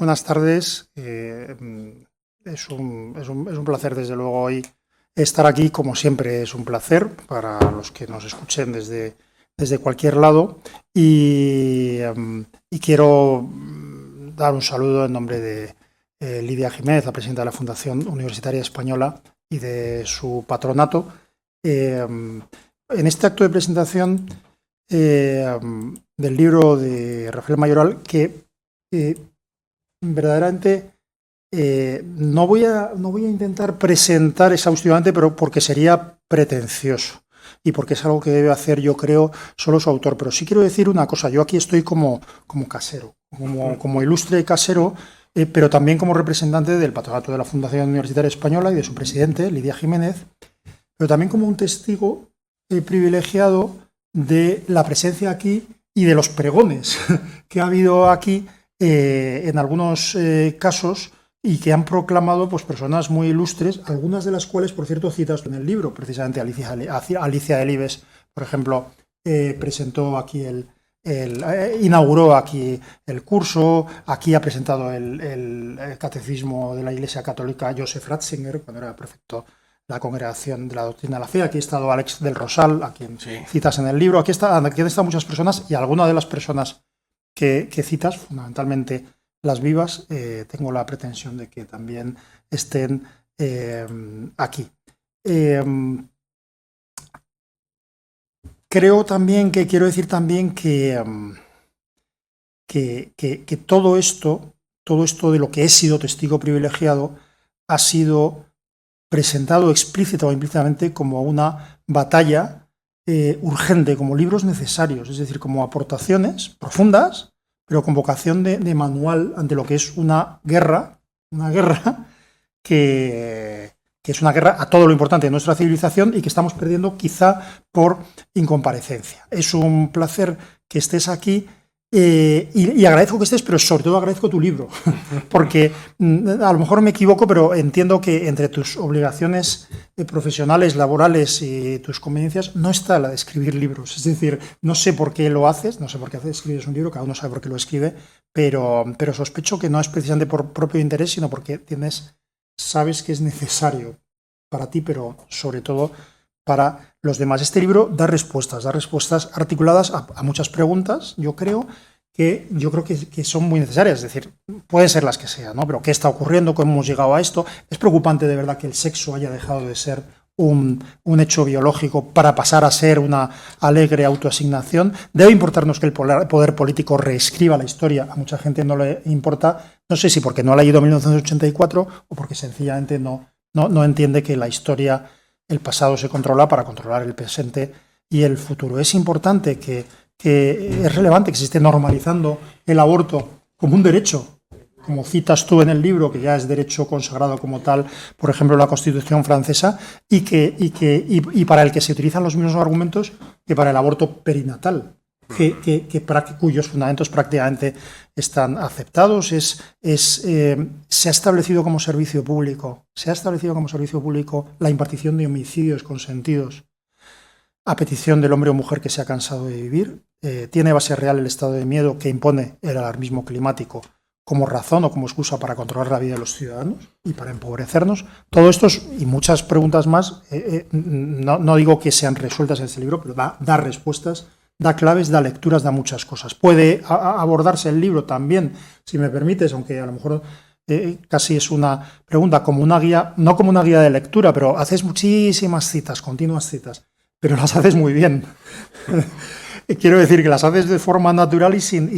Buenas tardes. Es un placer, desde luego, hoy estar aquí. Como siempre, es un placer para los que nos escuchen desde cualquier lado. Y quiero dar un saludo en nombre de Lidia Jiménez, la presidenta de la Fundación Universitaria Española, y de su patronato. En este acto de presentación del libro de Rafael Mayoral, que verdaderamente no voy a intentar presentar exhaustivamente, pero porque sería pretencioso y porque es algo que debe hacer, yo creo, solo su autor. Pero sí quiero decir una cosa: yo aquí estoy como casero, como ilustre casero, pero también como representante del patronato de la Fundación Universitaria Española y de su presidente, Lidia Jiménez, pero también como un testigo privilegiado de la presencia aquí y de los pregones que ha habido aquí en algunos casos, y que han proclamado pues personas muy ilustres, algunas de las cuales, por cierto, citas en el libro. Precisamente Alicia Delibes, por ejemplo, presentó aquí inauguró aquí el curso. Aquí ha presentado el catecismo de la Iglesia Católica Joseph Ratzinger, cuando era prefecto de la Congregación de la Doctrina de la Fe. Aquí ha estado Alex del Rosal, a quien citas en el libro. Aquí han estado muchas personas, y algunas de las personas que citas, fundamentalmente las vivas, tengo la pretensión de que también estén aquí. Quiero decir también que todo esto de lo que he sido testigo privilegiado ha sido presentado explícita o implícitamente como una batalla urgente, como libros necesarios, es decir, como aportaciones profundas, pero con vocación de manual ante lo que es una guerra que es una guerra a todo lo importante de nuestra civilización y que estamos perdiendo quizá por incomparecencia. Es un placer que estés aquí. Y agradezco que estés, pero sobre todo agradezco tu libro, porque a lo mejor me equivoco, pero entiendo que entre tus obligaciones profesionales, laborales y tus conveniencias no está la de escribir libros. Es decir, no sé por qué lo haces, no sé por qué escribes un libro, cada uno sabe por qué lo escribe, pero sospecho que no es precisamente por propio interés, sino porque sabes que es necesario para ti, pero sobre todo para los demás. Este libro da respuestas articuladas a muchas preguntas, yo creo que son muy necesarias. Es decir, pueden ser las que sean, ¿no? Pero ¿qué está ocurriendo? ¿Cómo hemos llegado a esto? Es preocupante, de verdad, que el sexo haya dejado de ser un hecho biológico para pasar a ser una alegre autoasignación. Debe importarnos que el poder político reescriba la historia. A mucha gente no le importa, no sé si porque no ha leído 1984 o porque sencillamente no entiende que la historia, el pasado se controla para controlar el presente y el futuro. Es importante que es relevante que se esté normalizando el aborto como un derecho, como citas tú en el libro, que ya es derecho consagrado como tal, por ejemplo, en la Constitución francesa, y para el que se utilizan los mismos argumentos que para el aborto perinatal, cuyos fundamentos prácticamente están aceptados. Se ha establecido como servicio público la impartición de homicidios consentidos a petición del hombre o mujer que se ha cansado de vivir. Tiene base real el estado de miedo que impone el alarmismo climático como razón o como excusa para controlar la vida de los ciudadanos y para empobrecernos. Todo esto y muchas preguntas más, no digo que sean resueltas en este libro, pero da respuestas, da claves, da lecturas, da muchas cosas. Puede abordarse el libro también, si me permites, aunque a lo mejor casi es una pregunta, como una guía, no como una guía de lectura, pero haces muchísimas citas, continuas citas, pero las haces muy bien. Quiero decir que las haces de forma natural y sin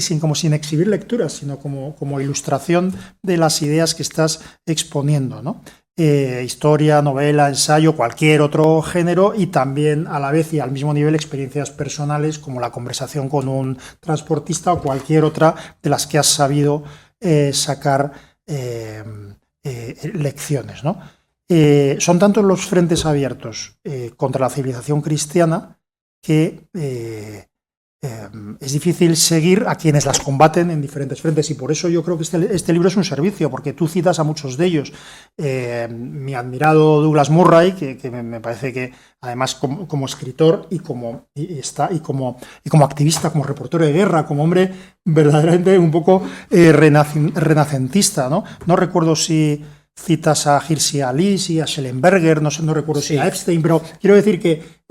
exhibir lecturas, sino como ilustración de las ideas que estás exponiendo, ¿no? Historia, novela, ensayo, cualquier otro género, y también a la vez y al mismo nivel experiencias personales como la conversación con un transportista o cualquier otra de las que has sabido sacar lecciones, ¿no? Son tantos los frentes abiertos contra la civilización cristiana que es difícil seguir a quienes las combaten en diferentes frentes, y por eso yo creo que este libro es un servicio, porque tú citas a muchos de ellos. Mi admirado Douglas Murray, que me parece que además como escritor y como activista, como reportero de guerra, como hombre verdaderamente un poco renacentista, ¿no? No recuerdo si citas a Hirsi Alice y a Schellenberger, no recuerdo si a Epstein, pero quiero decir que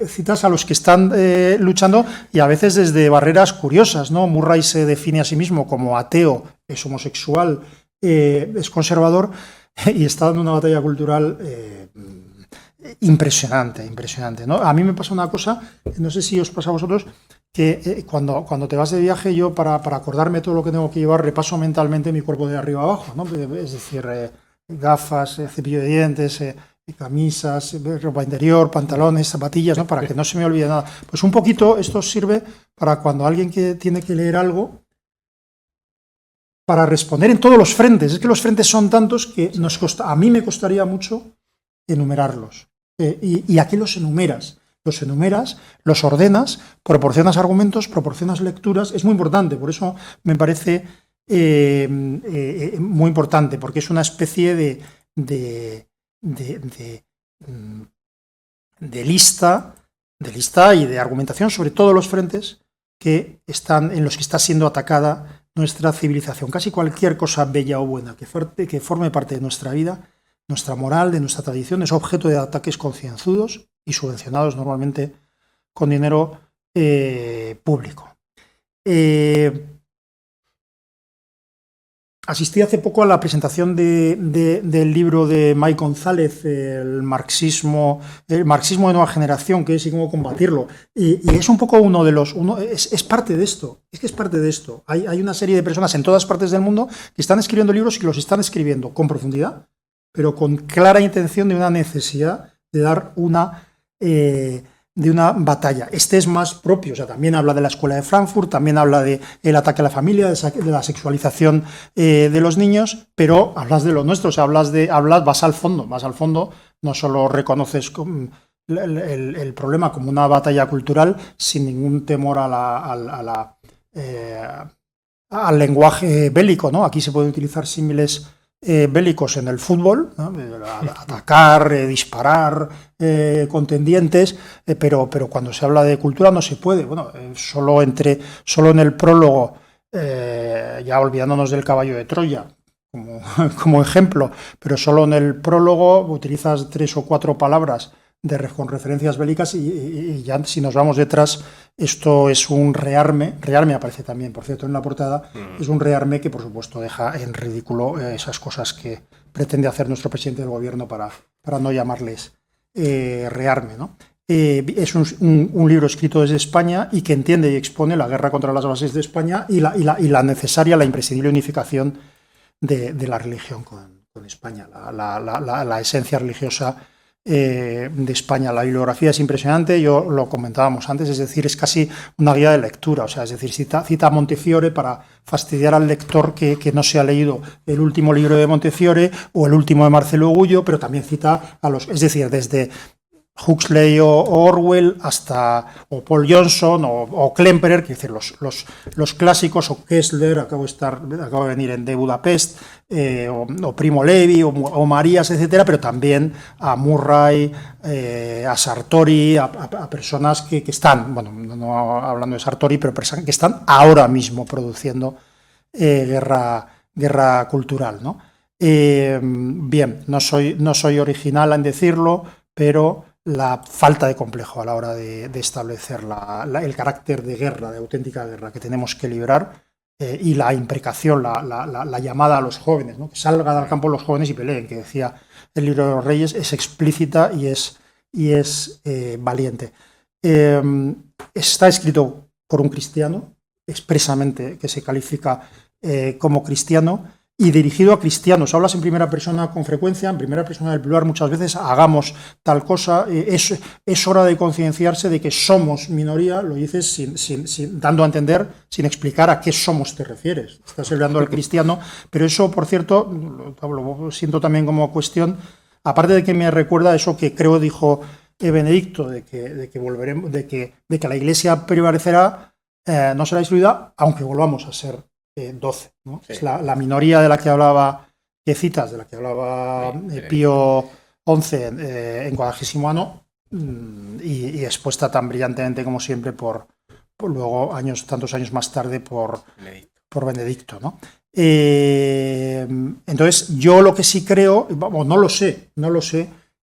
citas a los que están luchando, y a veces desde barreras curiosas, ¿no? Murray se define a sí mismo como ateo, es homosexual, es conservador, y está dando una batalla cultural impresionante, ¿no? A mí me pasa una cosa, no sé si os pasa a vosotros, que cuando te vas de viaje, yo para acordarme todo lo que tengo que llevar, repaso mentalmente mi cuerpo de arriba abajo, ¿no? Es decir, gafas, cepillo de dientes, camisas, ropa interior, pantalones, zapatillas, ¿no? Para que no se me olvide nada. Pues un poquito esto sirve para cuando alguien que tiene que leer algo, para responder en todos los frentes. Es que los frentes son tantos que a mí me costaría mucho enumerarlos. Y aquí los enumeras. Los ordenas, proporcionas argumentos, proporcionas lecturas. Es muy importante, por eso me parece muy importante, porque es una especie de lista y de argumentación sobre todos los frentes en los que está siendo atacada nuestra civilización. Casi cualquier cosa bella o buena que forme parte de nuestra vida, nuestra moral, de nuestra tradición, es objeto de ataques concienzudos y subvencionados normalmente con dinero público. Asistí hace poco a la presentación del libro de Mike González, el marxismo de nueva generación, que es y cómo combatirlo. Y es un poco es parte de esto. Es que es parte de esto. Hay una serie de personas en todas partes del mundo que están escribiendo libros y que los están escribiendo con profundidad, pero con clara intención de una necesidad de dar de una batalla. Este es más propio, o sea, también habla de la escuela de Frankfurt, también habla del ataque a la familia, de la sexualización de los niños, pero hablas de lo nuestro, o sea, vas al fondo, no solo reconoces el problema como una batalla cultural sin ningún temor al lenguaje bélico, ¿no? Aquí se pueden utilizar símiles bélicos en el fútbol, ¿no? Atacar, disparar contendientes, pero cuando se habla de cultura no se puede. Bueno, solo en el prólogo, ya olvidándonos del caballo de Troya como ejemplo, pero solo en el prólogo utilizas 3 o 4 palabras con referencias bélicas y ya si nos vamos detrás, esto es un rearme aparece también, por cierto, en la portada, es un rearme que por supuesto deja en ridículo esas cosas que pretende hacer nuestro presidente del gobierno para no llamarles rearme, ¿no? Es un libro escrito desde España y que entiende y expone la guerra contra las bases de España y la necesaria, la imprescindible unificación de la religión con España, la esencia religiosa de España. La bibliografía es impresionante, yo lo comentábamos antes, es decir, es casi una guía de lectura, o sea, es decir, cita a Montefiore para fastidiar al lector que no se ha leído el último libro de Montefiore o el último de Marcelo Gullo, pero también cita es decir, desde Huxley o Orwell o Paul Johnson o Klemperer, que decir, los clásicos, o Kessler, acabo de venir en De Budapest, o Primo Levi o Marías, etcétera, pero también a Murray, a Sartori, a personas que están, bueno, no hablando de Sartori, pero personas que están ahora mismo produciendo guerra cultural, ¿no? Bien, no soy original en decirlo, pero la falta de complejo a la hora de establecer el carácter de guerra, de auténtica guerra que tenemos que librar, y la imprecación, la llamada a los jóvenes, ¿no? Que salgan al campo los jóvenes y peleen, que decía el libro de los Reyes, es explícita y es valiente. Está escrito por un cristiano, expresamente, que se califica como cristiano, y dirigido a cristianos. Hablas en primera persona con frecuencia, en primera persona del plural muchas veces, hagamos tal cosa, es hora de concienciarse de que somos minoría, lo dices dando a entender, sin explicar a qué somos te refieres. Estás hablando al cristiano, pero eso, por cierto, lo siento también como cuestión, aparte de que me recuerda eso que creo dijo Benedicto, de que la Iglesia prevalecerá, no será excluida, aunque volvamos a ser 12, ¿no? Sí. Es la minoría de la que hablaba, que citas, de la que hablaba Pío XI en 40º año, y expuesta tan brillantemente como siempre por luego tantos años más tarde por Benedicto, ¿no? Entonces, yo lo que sí creo, vamos, no lo sé,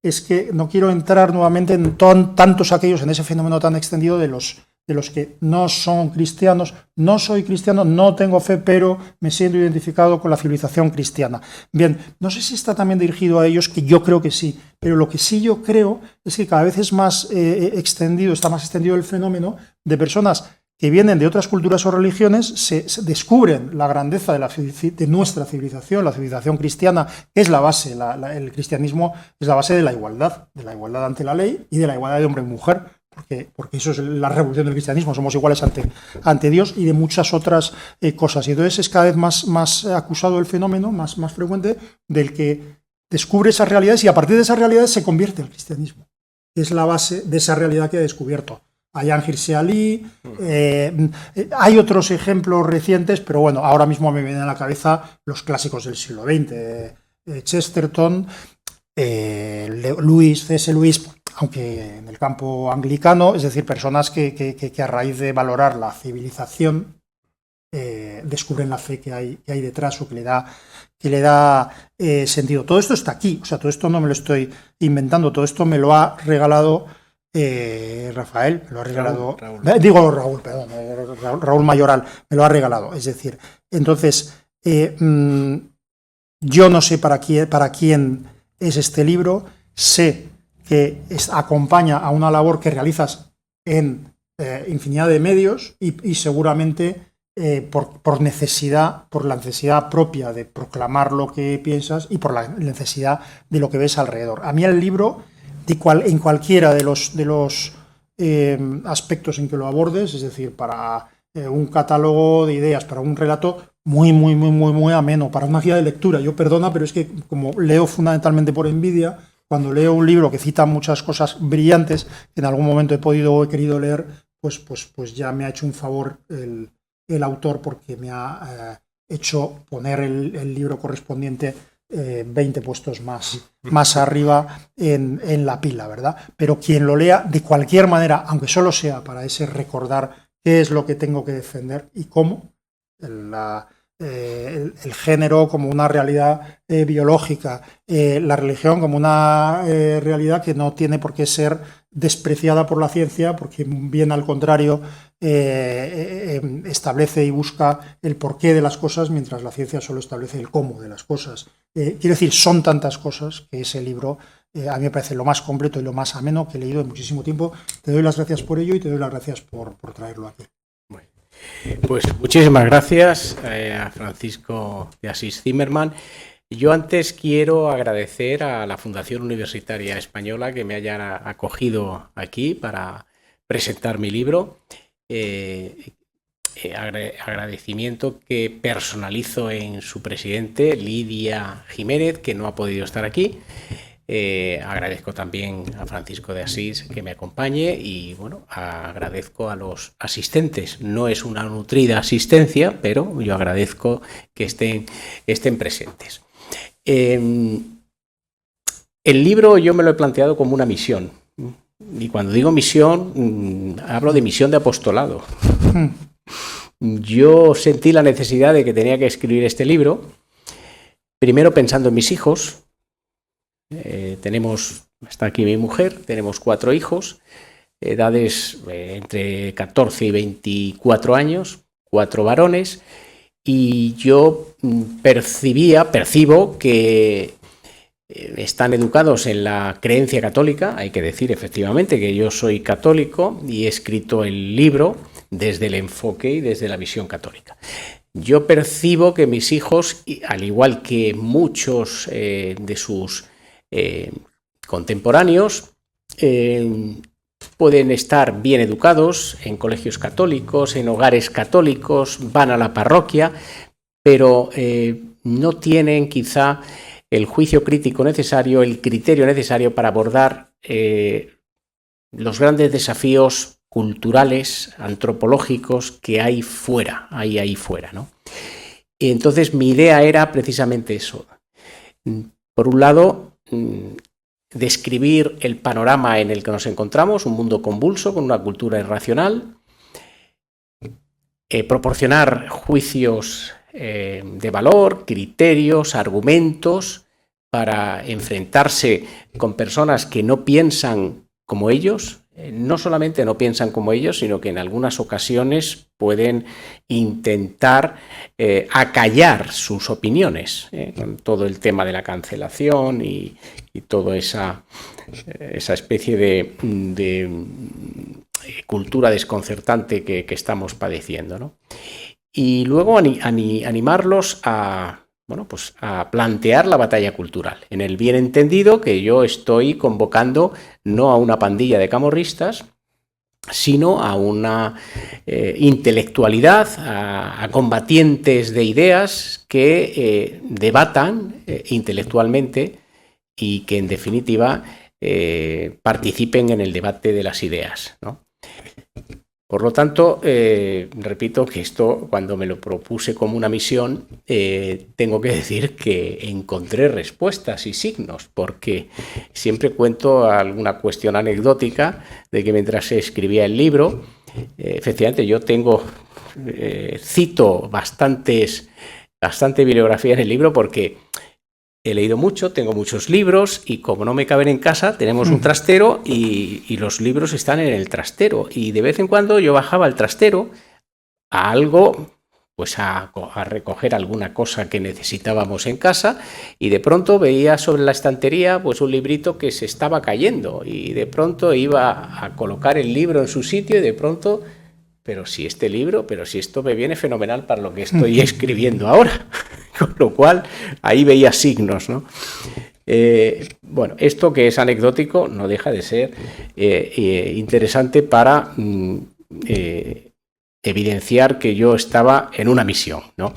es que no quiero entrar nuevamente en tantos aquellos, en ese fenómeno tan extendido de los que no son cristianos. No soy cristiano, no tengo fe, pero me siento identificado con la civilización cristiana. Bien, no sé si está también dirigido a ellos, que yo creo que sí, pero lo que sí yo creo es que cada vez es más está más extendido el fenómeno de personas que vienen de otras culturas o religiones, se descubren la grandeza de nuestra civilización, la civilización cristiana, que es la base, el cristianismo es la base de la igualdad ante la ley y de la igualdad de hombre y mujer, porque eso es la revolución del cristianismo, somos iguales ante Dios, y de muchas otras cosas. Y entonces es cada vez más acusado el fenómeno, más frecuente, del que descubre esas realidades y a partir de esas realidades se convierte el cristianismo, que es la base de esa realidad que ha descubierto. Ayaan Hirsi Ali, hay otros ejemplos recientes, pero bueno, ahora mismo me vienen a la cabeza los clásicos del siglo XX, Chesterton, C.S. Lewis, aunque en el campo anglicano, es decir, personas que a raíz de valorar la civilización descubren la fe que hay detrás, o que le da sentido. Todo esto está aquí, o sea, todo esto no me lo estoy inventando, todo esto me lo ha regalado Rafael, me lo ha regalado, Raúl Mayoral me lo ha regalado. Es decir, entonces, yo no sé para quién es este libro, sé que acompaña a una labor que realizas en infinidad de medios y seguramente por la necesidad propia de proclamar lo que piensas y por la necesidad de lo que ves alrededor. A mí el libro, en cualquiera de los aspectos en que lo abordes, es decir, para un catálogo de ideas, para un relato muy ameno, para una guía de lectura. Yo perdona, pero es que como leo fundamentalmente por envidia, cuando leo un libro que cita muchas cosas brillantes que en algún momento he podido o he querido leer, pues ya me ha hecho un favor el autor, porque me ha hecho poner el libro correspondiente 20 puestos más arriba en la pila, ¿verdad? Pero quien lo lea, de cualquier manera, aunque solo sea para ese recordar qué es lo que tengo que defender y cómo, el género como una realidad biológica, la religión como una realidad que no tiene por qué ser despreciada por la ciencia, porque bien al contrario establece y busca el porqué de las cosas, mientras la ciencia solo establece el cómo de las cosas. Quiero decir, son tantas cosas que ese libro a mí me parece lo más completo y lo más ameno que he leído en muchísimo tiempo. Te doy las gracias por ello y te doy las gracias por traerlo aquí. Bueno, pues muchísimas gracias a Francisco de Asís Zimmermann. Yo antes quiero agradecer a la Fundación Universitaria Española que me haya acogido aquí para presentar mi libro. Agradecimiento que personalizo en su presidente, Lidia Jiménez, que no ha podido estar aquí. Agradezco también a Francisco de Asís que me acompañe y bueno, agradezco a los asistentes. No es una nutrida asistencia, pero yo agradezco que estén presentes. El libro yo me lo he planteado como una misión. Y cuando digo misión, hablo de misión de apostolado. Yo sentí la necesidad de que tenía que escribir este libro, primero pensando en mis hijos. Está aquí mi mujer, tenemos 4 hijos, edades entre 14 y 24 años, 4 varones, y yo percibo que están educados en la creencia católica. Hay que decir efectivamente que yo soy católico y he escrito el libro desde el enfoque y desde la visión católica. Yo percibo que mis hijos, al igual que muchos de sus contemporáneos, pueden estar bien educados en colegios católicos, en hogares católicos, van a la parroquia, pero no tienen quizá el juicio crítico necesario, el criterio necesario para abordar los grandes desafíos culturales, antropológicos que hay fuera, ahí fuera, ¿no? Y entonces mi idea era precisamente eso. Por un lado, describir el panorama en el que nos encontramos, un mundo convulso, con una cultura irracional, proporcionar juicios de valor, criterios, argumentos, para enfrentarse con personas que no piensan como ellos. No solamente no piensan como ellos, sino que en algunas ocasiones pueden intentar acallar sus opiniones, con todo el tema de la cancelación y toda esa especie de cultura desconcertante que estamos padeciendo, ¿no? Y luego animarlos a plantear la batalla cultural, en el bien entendido que yo estoy convocando no a una pandilla de camorristas, sino a una intelectualidad, a combatientes de ideas que debatan intelectualmente y que en definitiva participen en el debate de las ideas, ¿no? Por lo tanto, repito que esto, cuando me lo propuse como una misión, tengo que decir que encontré respuestas y signos, porque siempre cuento alguna cuestión anecdótica de que mientras se escribía el libro, efectivamente yo cito bastante bibliografía en el libro porque he leído mucho, tengo muchos libros y como no me caben en casa, tenemos un trastero y los libros están en el trastero. Y de vez en cuando yo bajaba al trastero a algo, pues a recoger alguna cosa que necesitábamos en casa y de pronto veía sobre la estantería pues un librito que se estaba cayendo y de pronto iba a colocar el libro en su sitio y de pronto... pero si esto me viene fenomenal para lo que estoy escribiendo ahora. Con lo cual, ahí veía signos, ¿no? Bueno, esto que es anecdótico no deja de ser interesante para evidenciar que yo estaba en una misión, ¿no?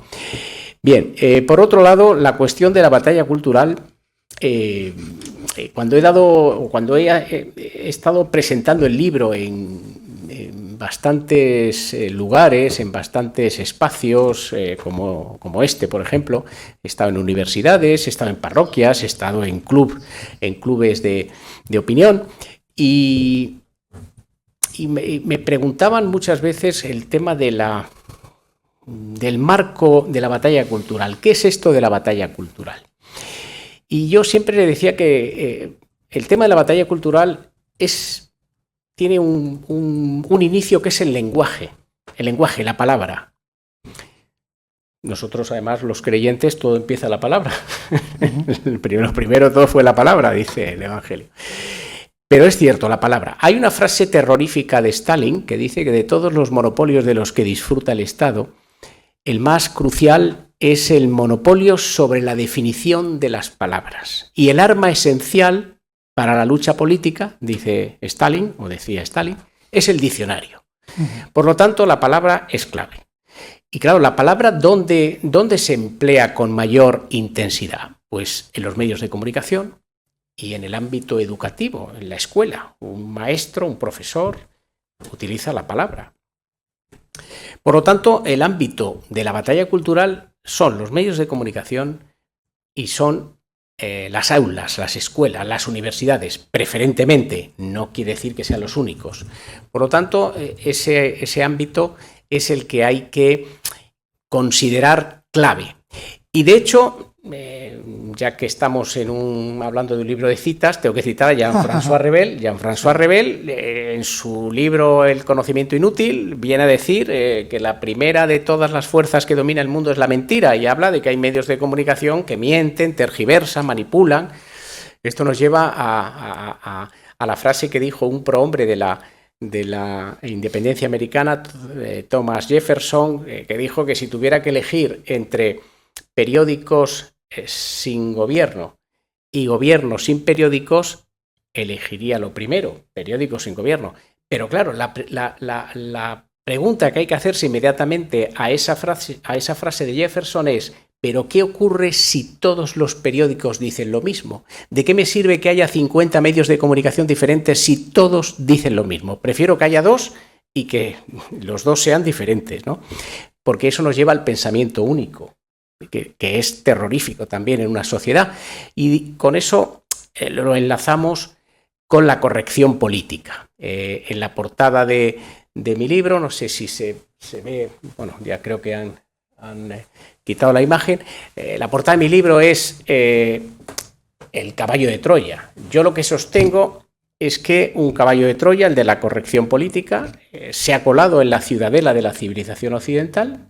Bien, por otro lado, la cuestión de la batalla cultural... cuando he estado presentando el libro en bastantes lugares, en bastantes espacios, como este, por ejemplo, he estado en universidades, he estado en parroquias, he estado en clubes de opinión y me preguntaban muchas veces el tema del marco de la batalla cultural. ¿Qué es esto de la batalla cultural? Y yo siempre le decía que el tema de la batalla cultural tiene un inicio que es el lenguaje, la palabra. Nosotros, además, los creyentes, todo empieza la palabra. Lo primero todo fue la palabra, dice el Evangelio. Pero es cierto, la palabra. Hay una frase terrorífica de Stalin que dice que de todos los monopolios de los que disfruta el Estado, el más crucial es el monopolio sobre la definición de las palabras. Y el arma esencial para la lucha política, dice Stalin, o decía Stalin, es el diccionario. Por lo tanto, la palabra es clave. Y claro, la palabra, ¿dónde se emplea con mayor intensidad? Pues en los medios de comunicación y en el ámbito educativo, en la escuela. Un maestro, un profesor, utiliza la palabra. Por lo tanto, el ámbito de la batalla cultural son los medios de comunicación y son las aulas, las escuelas, las universidades, preferentemente, no quiere decir que sean los únicos. Por lo tanto, ese ámbito es el que hay que considerar clave. Y de hecho, ya que estamos hablando de un libro de citas, tengo que citar a Jean-François Revel. Jean-François Revel, en su libro El conocimiento inútil, viene a decir que la primera de todas las fuerzas que domina el mundo es la mentira, y habla de que hay medios de comunicación que mienten, tergiversan, manipulan. Esto nos lleva a la frase que dijo un prohombre de la independencia americana, Thomas Jefferson, que dijo que si tuviera que elegir entre periódicos sin gobierno y gobierno sin periódicos, elegiría lo primero, periódicos sin gobierno. Pero claro, la pregunta que hay que hacerse inmediatamente a esa frase de Jefferson es: ¿pero qué ocurre si todos los periódicos dicen lo mismo? ¿De qué me sirve que haya 50 medios de comunicación diferentes si todos dicen lo mismo? Prefiero que haya 2 y que los dos sean diferentes, ¿no? Porque eso nos lleva al pensamiento único, que es terrorífico también en una sociedad. Y con eso lo enlazamos con la corrección política. En la portada de mi libro, no sé si se ve, bueno, ya creo que han quitado la imagen. La portada de mi libro es el caballo de Troya. Yo lo que sostengo es que un caballo de Troya, el de la corrección política, se ha colado en la ciudadela de la civilización occidental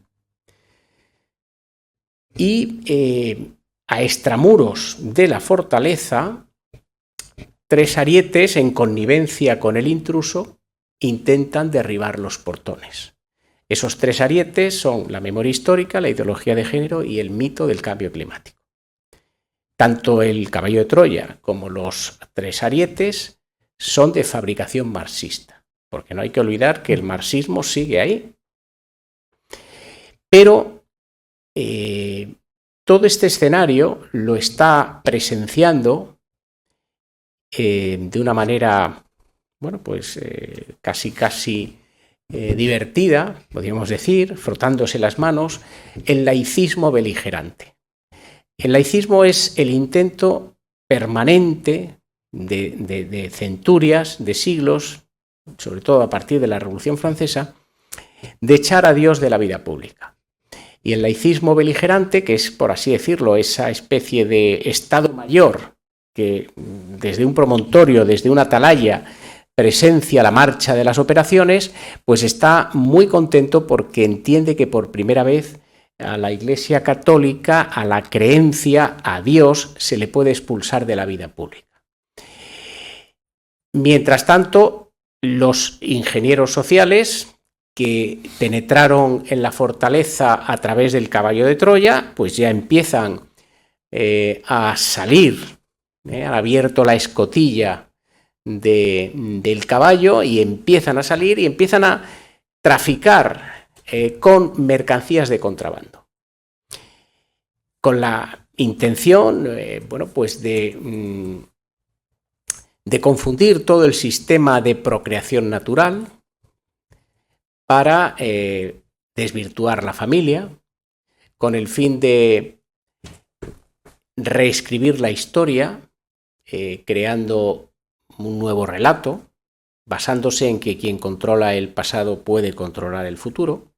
y a extramuros de la fortaleza, 3 arietes, en connivencia con el intruso, intentan derribar los portones. Esos 3 arietes son la memoria histórica, la ideología de género y el mito del cambio climático. Tanto el caballo de Troya como los 3 arietes son de fabricación marxista, porque no hay que olvidar que el marxismo sigue ahí. Pero todo este escenario lo está presenciando de una manera, bueno, pues casi divertida, podríamos decir, frotándose las manos, el laicismo beligerante. El laicismo es el intento permanente de centurias, de siglos, sobre todo a partir de la Revolución Francesa, de echar a Dios de la vida pública. Y el laicismo beligerante, que es, por así decirlo, esa especie de Estado Mayor que desde un promontorio, desde una atalaya, presencia la marcha de las operaciones, pues está muy contento porque entiende que por primera vez a la Iglesia Católica, a la creencia, a Dios, se le puede expulsar de la vida pública. Mientras tanto, los ingenieros sociales que penetraron en la fortaleza a través del caballo de Troya, pues ya empiezan a salir, han abierto la escotilla del caballo y empiezan a salir y empiezan a traficar con mercancías de contrabando, con la intención, bueno, pues de confundir todo el sistema de procreación natural para desvirtuar la familia, con el fin de reescribir la historia, creando un nuevo relato, basándose en que quien controla el pasado puede controlar el futuro,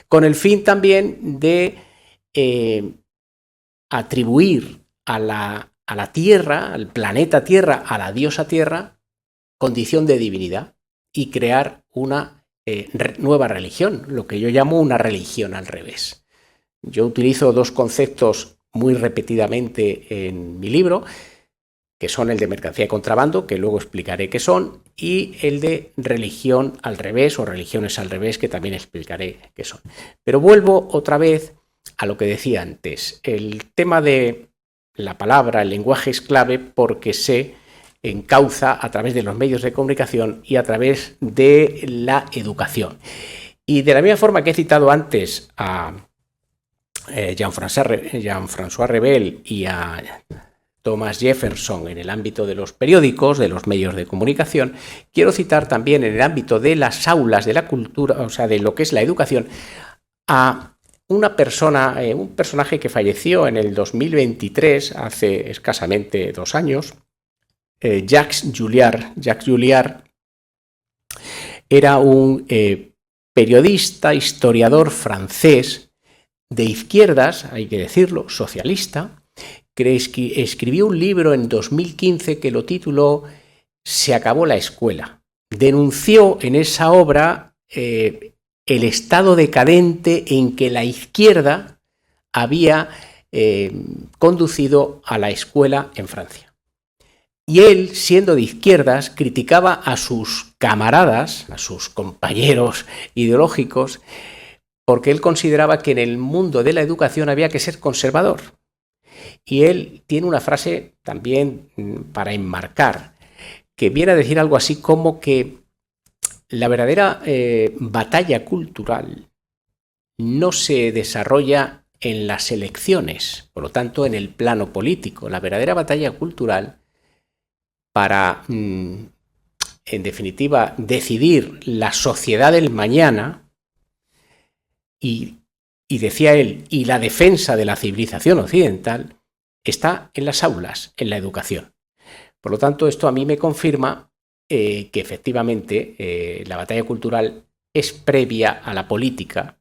con el fin también de atribuir a la Tierra, al planeta Tierra, a la diosa Tierra, condición de divinidad y crear una nueva religión, lo que yo llamo una religión al revés. Yo utilizo 2 conceptos muy repetidamente en mi libro, que son el de mercancía de contrabando, que luego explicaré qué son, y el de religión al revés o religiones al revés, que también explicaré qué son. Pero vuelvo otra vez a lo que decía antes. El tema de la palabra, el lenguaje es clave porque se encauza a través de los medios de comunicación y a través de la educación. Y de la misma forma que he citado antes a Jean-François Revel y a Thomas Jefferson en el ámbito de los periódicos, de los medios de comunicación, quiero citar también en el ámbito de las aulas, de la cultura, o sea, de lo que es la educación, a una persona, un personaje que falleció en el 2023, hace escasamente 2 años, Jacques Julliard. Jacques Julliard era un periodista, historiador francés de izquierdas, hay que decirlo, socialista, que escribió un libro en 2015 que lo tituló Se acabó la escuela. Denunció en esa obra el estado decadente en que la izquierda había conducido a la escuela en Francia. Y él, siendo de izquierdas, criticaba a sus camaradas, a sus compañeros ideológicos, porque él consideraba que en el mundo de la educación había que ser conservador. Y él tiene una frase también para enmarcar, que viene a decir algo así como que la verdadera batalla cultural no se desarrolla en las elecciones, por lo tanto en el plano político. La verdadera batalla cultural para en definitiva, decidir la sociedad del mañana, y decía él, y la defensa de la civilización occidental, está en las aulas, en la educación. Por lo tanto, esto a mí me confirma que efectivamente la batalla cultural es previa a la política,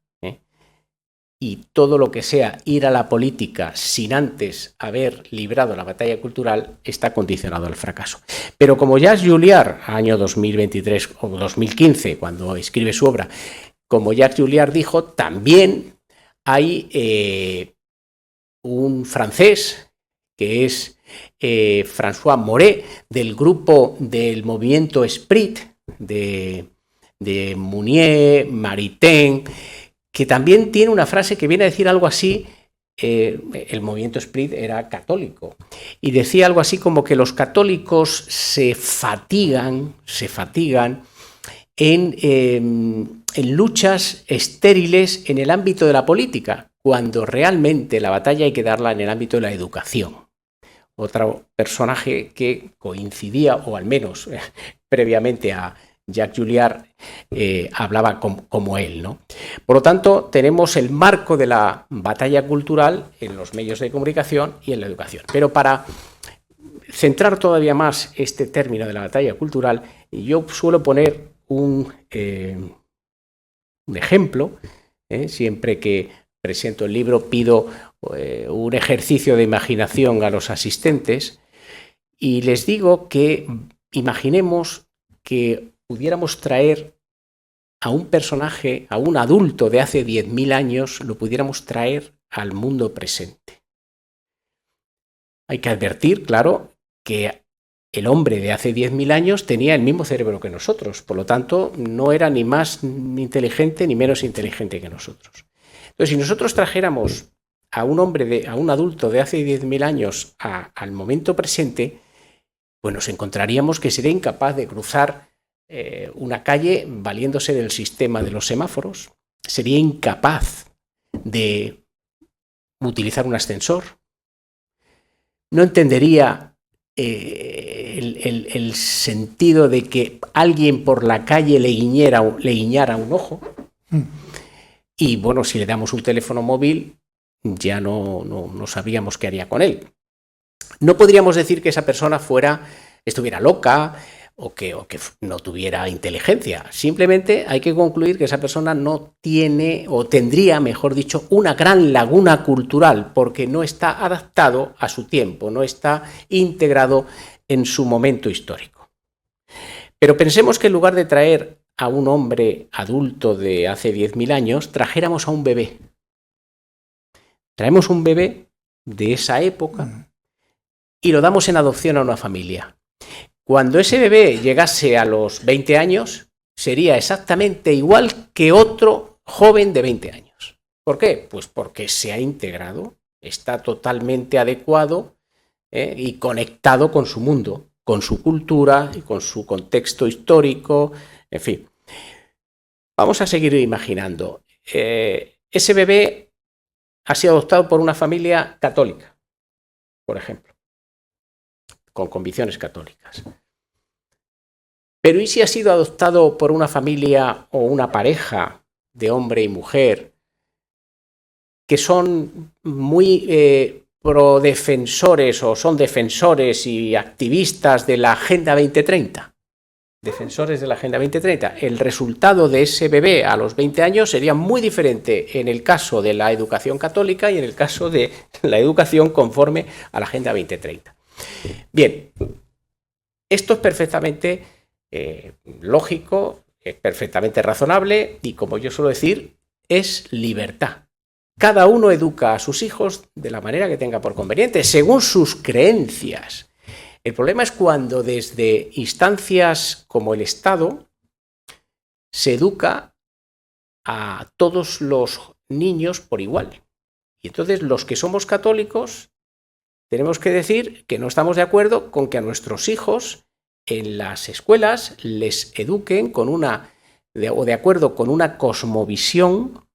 y todo lo que sea ir a la política sin antes haber librado la batalla cultural está condicionado al fracaso. Pero como Jacques Julliard, año 2023 o 2015, cuando escribe su obra, como Jacques Julliard dijo, también hay un francés que es François Moret, del grupo del movimiento Esprit de Mounier, Maritain, que también tiene una frase que viene a decir algo así. El movimiento Esprit era católico y decía algo así como que los católicos se fatigan en luchas estériles en el ámbito de la política, cuando realmente la batalla hay que darla en el ámbito de la educación. Otro personaje que coincidía, o al menos previamente a Jacques Julliard, hablaba como él, ¿no? Por lo tanto, tenemos el marco de la batalla cultural en los medios de comunicación y en la educación. Pero para centrar todavía más este término de la batalla cultural, yo suelo poner un ejemplo. Siempre que presento el libro pido un ejercicio de imaginación a los asistentes y les digo que imaginemos que pudiéramos traer a un personaje, a un adulto de hace 10.000 años, lo pudiéramos traer al mundo presente. Hay que advertir, claro, que el hombre de hace 10.000 años tenía el mismo cerebro que nosotros, por lo tanto, no era ni más inteligente ni menos inteligente que nosotros. Entonces, si nosotros trajéramos a un hombre, a un adulto de hace 10.000 años al momento presente, pues nos encontraríamos que sería incapaz de cruzar una calle valiéndose del sistema de los semáforos, sería incapaz de utilizar un ascensor, no entendería el sentido de que alguien por la calle le guiñara un ojo. Y bueno, si le damos un teléfono móvil, ya no sabríamos qué haría con él. No podríamos decir que esa persona estuviera loca o que no tuviera inteligencia. Simplemente hay que concluir que esa persona no tiene, o tendría, mejor dicho, una gran laguna cultural, porque no está adaptado a su tiempo, no está integrado en su momento histórico. Pero pensemos que en lugar de traer a un hombre adulto de hace 10.000 años, trajéramos a un bebé. Traemos un bebé de esa época y lo damos en adopción a una familia. Cuando ese bebé llegase a los 20 años, sería exactamente igual que otro joven de 20 años. ¿Por qué? Pues porque se ha integrado, está totalmente adecuado y conectado con su mundo, con su cultura y con su contexto histórico, en fin. Vamos a seguir imaginando. Ese bebé ha sido adoptado por una familia católica, por ejemplo, con convicciones católicas. Pero ¿y si ha sido adoptado por una familia o una pareja de hombre y mujer que son muy prodefensores o son defensores y activistas de la Agenda 2030? Defensores de la Agenda 2030. El resultado de ese bebé a los 20 años sería muy diferente en el caso de la educación católica y en el caso de la educación conforme a la Agenda 2030. Bien, esto es perfectamente lógico, es perfectamente razonable y, como yo suelo decir, es libertad. Cada uno educa a sus hijos de la manera que tenga por conveniente, según sus creencias. El problema es cuando desde instancias como el Estado se educa a todos los niños por igual. Y entonces los que somos católicos tenemos que decir que no estamos de acuerdo con que a nuestros hijos en las escuelas les eduquen de acuerdo con una cosmovisión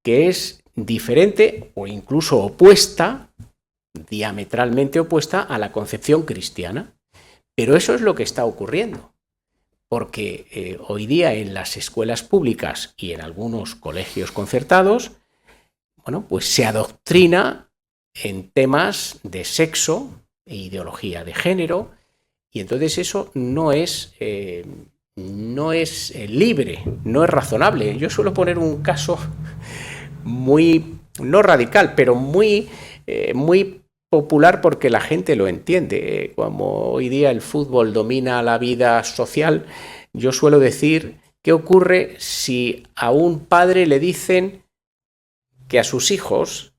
que es diferente o incluso opuesta, diametralmente opuesta a la concepción cristiana. Pero eso es lo que está ocurriendo. porque hoy día en las escuelas públicas y en algunos colegios concertados, bueno, pues se adoctrina en temas de sexo e ideología de género, y entonces eso no es libre, no es razonable. Yo suelo poner un caso muy, no radical, pero muy popular porque la gente lo entiende. Como hoy día el fútbol domina la vida social, yo suelo decir, ¿qué ocurre si a un padre le dicen que a sus hijos,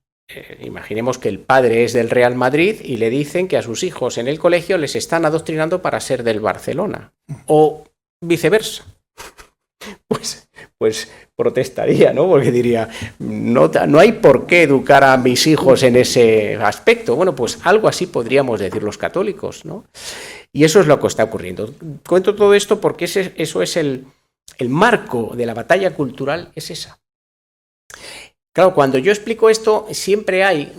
imaginemos que el padre es del Real Madrid y le dicen que a sus hijos en el colegio les están adoctrinando para ser del Barcelona, o viceversa? Pues protestaría, ¿no? Porque diría, no hay por qué educar a mis hijos en ese aspecto. Bueno, pues algo así podríamos decir los católicos, ¿no? Y eso es lo que está ocurriendo. Cuento todo esto porque eso es el marco de la batalla cultural, es esa. Claro, cuando yo explico esto, siempre hay,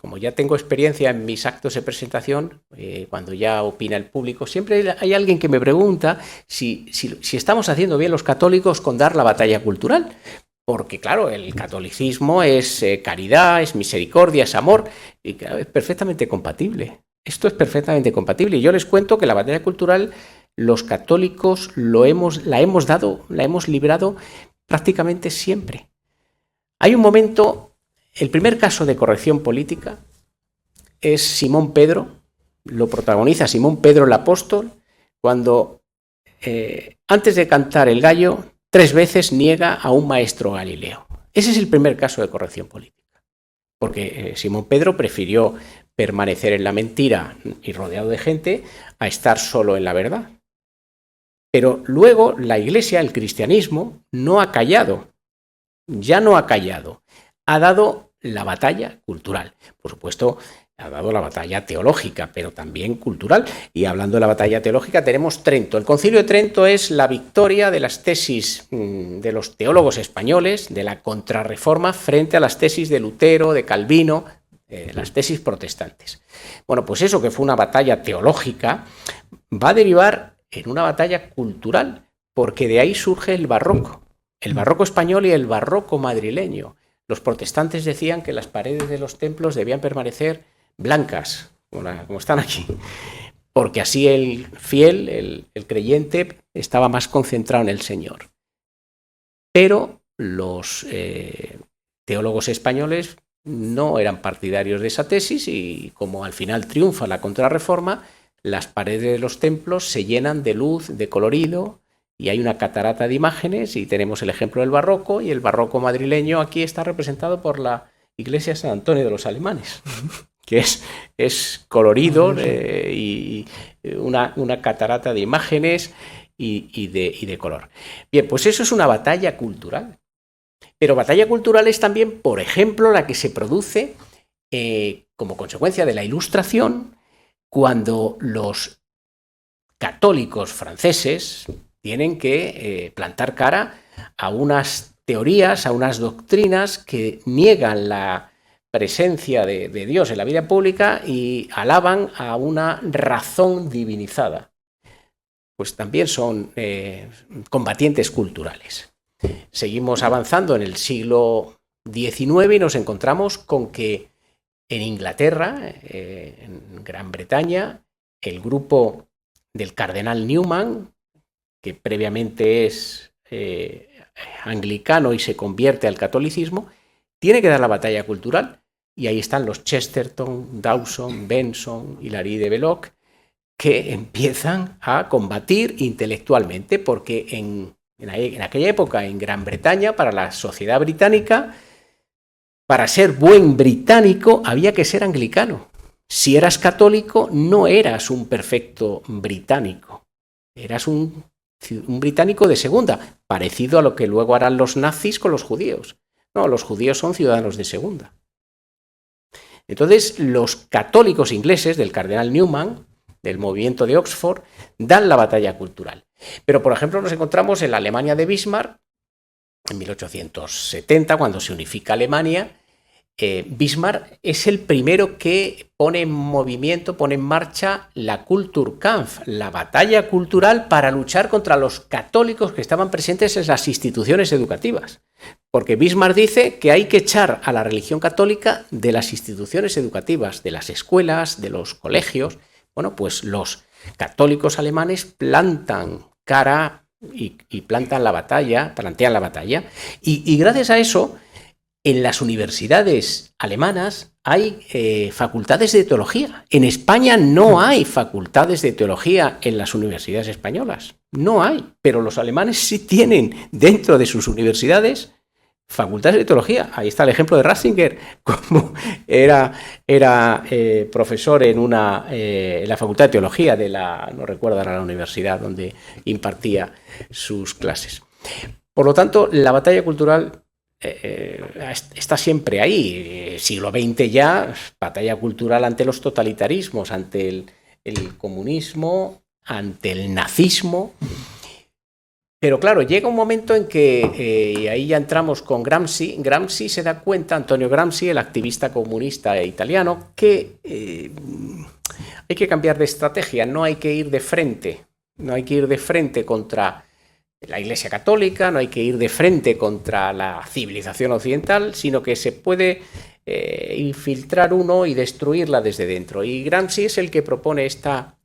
como ya tengo experiencia en mis actos de presentación, cuando ya opina el público, siempre hay alguien que me pregunta si estamos haciendo bien los católicos con dar la batalla cultural. Porque, claro, el catolicismo es caridad, es misericordia, es amor, y claro, es perfectamente compatible. Esto es perfectamente compatible. Y yo les cuento que la batalla cultural, los católicos la hemos librado prácticamente siempre. Hay un momento, el primer caso de corrección política es Simón Pedro, lo protagoniza Simón Pedro el apóstol, cuando antes de cantar el gallo, 3 veces niega a un maestro Galileo. Ese es el primer caso de corrección política, porque Simón Pedro prefirió permanecer en la mentira y rodeado de gente a estar solo en la verdad. Pero luego la Iglesia, el cristianismo, no ha callado. Ya no ha callado, ha dado la batalla cultural. Por supuesto, ha dado la batalla teológica, pero también cultural. Y hablando de la batalla teológica, tenemos Trento. El Concilio de Trento es la victoria de las tesis de los teólogos españoles, de la contrarreforma, frente a las tesis de Lutero, de Calvino, las tesis protestantes. Bueno, pues eso, que fue una batalla teológica, va a derivar en una batalla cultural, porque de ahí surge el barroco. El barroco español y el barroco madrileño. Los protestantes decían que las paredes de los templos debían permanecer blancas, como están aquí, porque así el fiel, el creyente, estaba más concentrado en el Señor. Pero los teólogos españoles no eran partidarios de esa tesis y como al final triunfa la contrarreforma, las paredes de los templos se llenan de luz, de colorido, y hay una catarata de imágenes y tenemos el ejemplo del barroco, y el barroco madrileño aquí está representado por la iglesia de San Antonio de los Alemanes, que es colorido y una catarata de imágenes y de color. Bien, pues eso es una batalla cultural. Pero batalla cultural es también, por ejemplo, la que se produce como consecuencia de la Ilustración, cuando los católicos franceses tienen que plantar cara a unas teorías, a unas doctrinas que niegan la presencia de Dios en la vida pública y alaban a una razón divinizada. Pues también son combatientes culturales. Seguimos avanzando en el siglo XIX y nos encontramos con que en Inglaterra, en Gran Bretaña, el grupo del cardenal Newman, que previamente es anglicano y se convierte al catolicismo, tiene que dar la batalla cultural, y ahí están los Chesterton, Dawson, Benson, Hilary de Belloc, que empiezan a combatir intelectualmente, porque en aquella época en Gran Bretaña, para la sociedad británica, para ser buen británico había que ser anglicano. Si eras católico, no eras un perfecto británico, eras un británico de segunda, parecido a lo que luego harán los nazis con los judíos. No, los judíos son ciudadanos de segunda. Entonces, los católicos ingleses del cardenal Newman, del movimiento de Oxford, dan la batalla cultural. Pero, por ejemplo, nos encontramos en la Alemania de Bismarck, en 1870, cuando se unifica Alemania, Bismarck es el primero que pone en movimiento, pone en marcha la Kulturkampf, la batalla cultural para luchar contra los católicos que estaban presentes en las instituciones educativas. Porque Bismarck dice que hay que echar a la religión católica de las instituciones educativas, de las escuelas, de los colegios. Bueno, pues los católicos alemanes plantan cara y plantean la batalla, y gracias a eso, en las universidades alemanas hay facultades de teología. En España no hay facultades de teología en las universidades españolas. No hay, pero los alemanes sí tienen dentro de sus universidades facultades de teología. Ahí está el ejemplo de Ratzinger, como era profesor en la facultad de teología de no recuerdo ahora la universidad donde impartía sus clases. Por lo tanto, la batalla cultural está siempre ahí. Siglo XX ya, batalla cultural ante los totalitarismos, ante el comunismo, ante el nazismo. Pero claro, llega un momento en que, y ahí ya entramos con Gramsci. Gramsci se da cuenta, Antonio Gramsci, el activista comunista italiano, que hay que cambiar de estrategia, no hay que ir de frente, contra la Iglesia Católica, no hay que ir de frente contra la civilización occidental, sino que se puede infiltrar uno y destruirla desde dentro. Y Gramsci es el que propone esta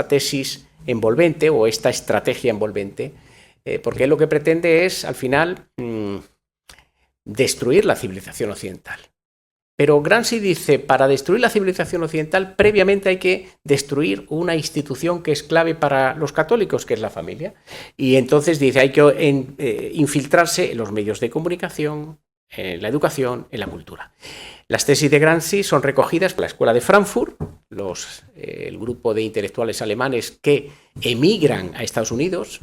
tesis envolvente o esta estrategia envolvente, porque lo que pretende es, al final, destruir la civilización occidental. Pero Gramsci dice, para destruir la civilización occidental, previamente hay que destruir una institución que es clave para los católicos, que es la familia. Y entonces dice, hay que infiltrarse en los medios de comunicación, en la educación, en la cultura. Las tesis de Gramsci son recogidas por la Escuela de Frankfurt, el grupo de intelectuales alemanes que emigran a Estados Unidos,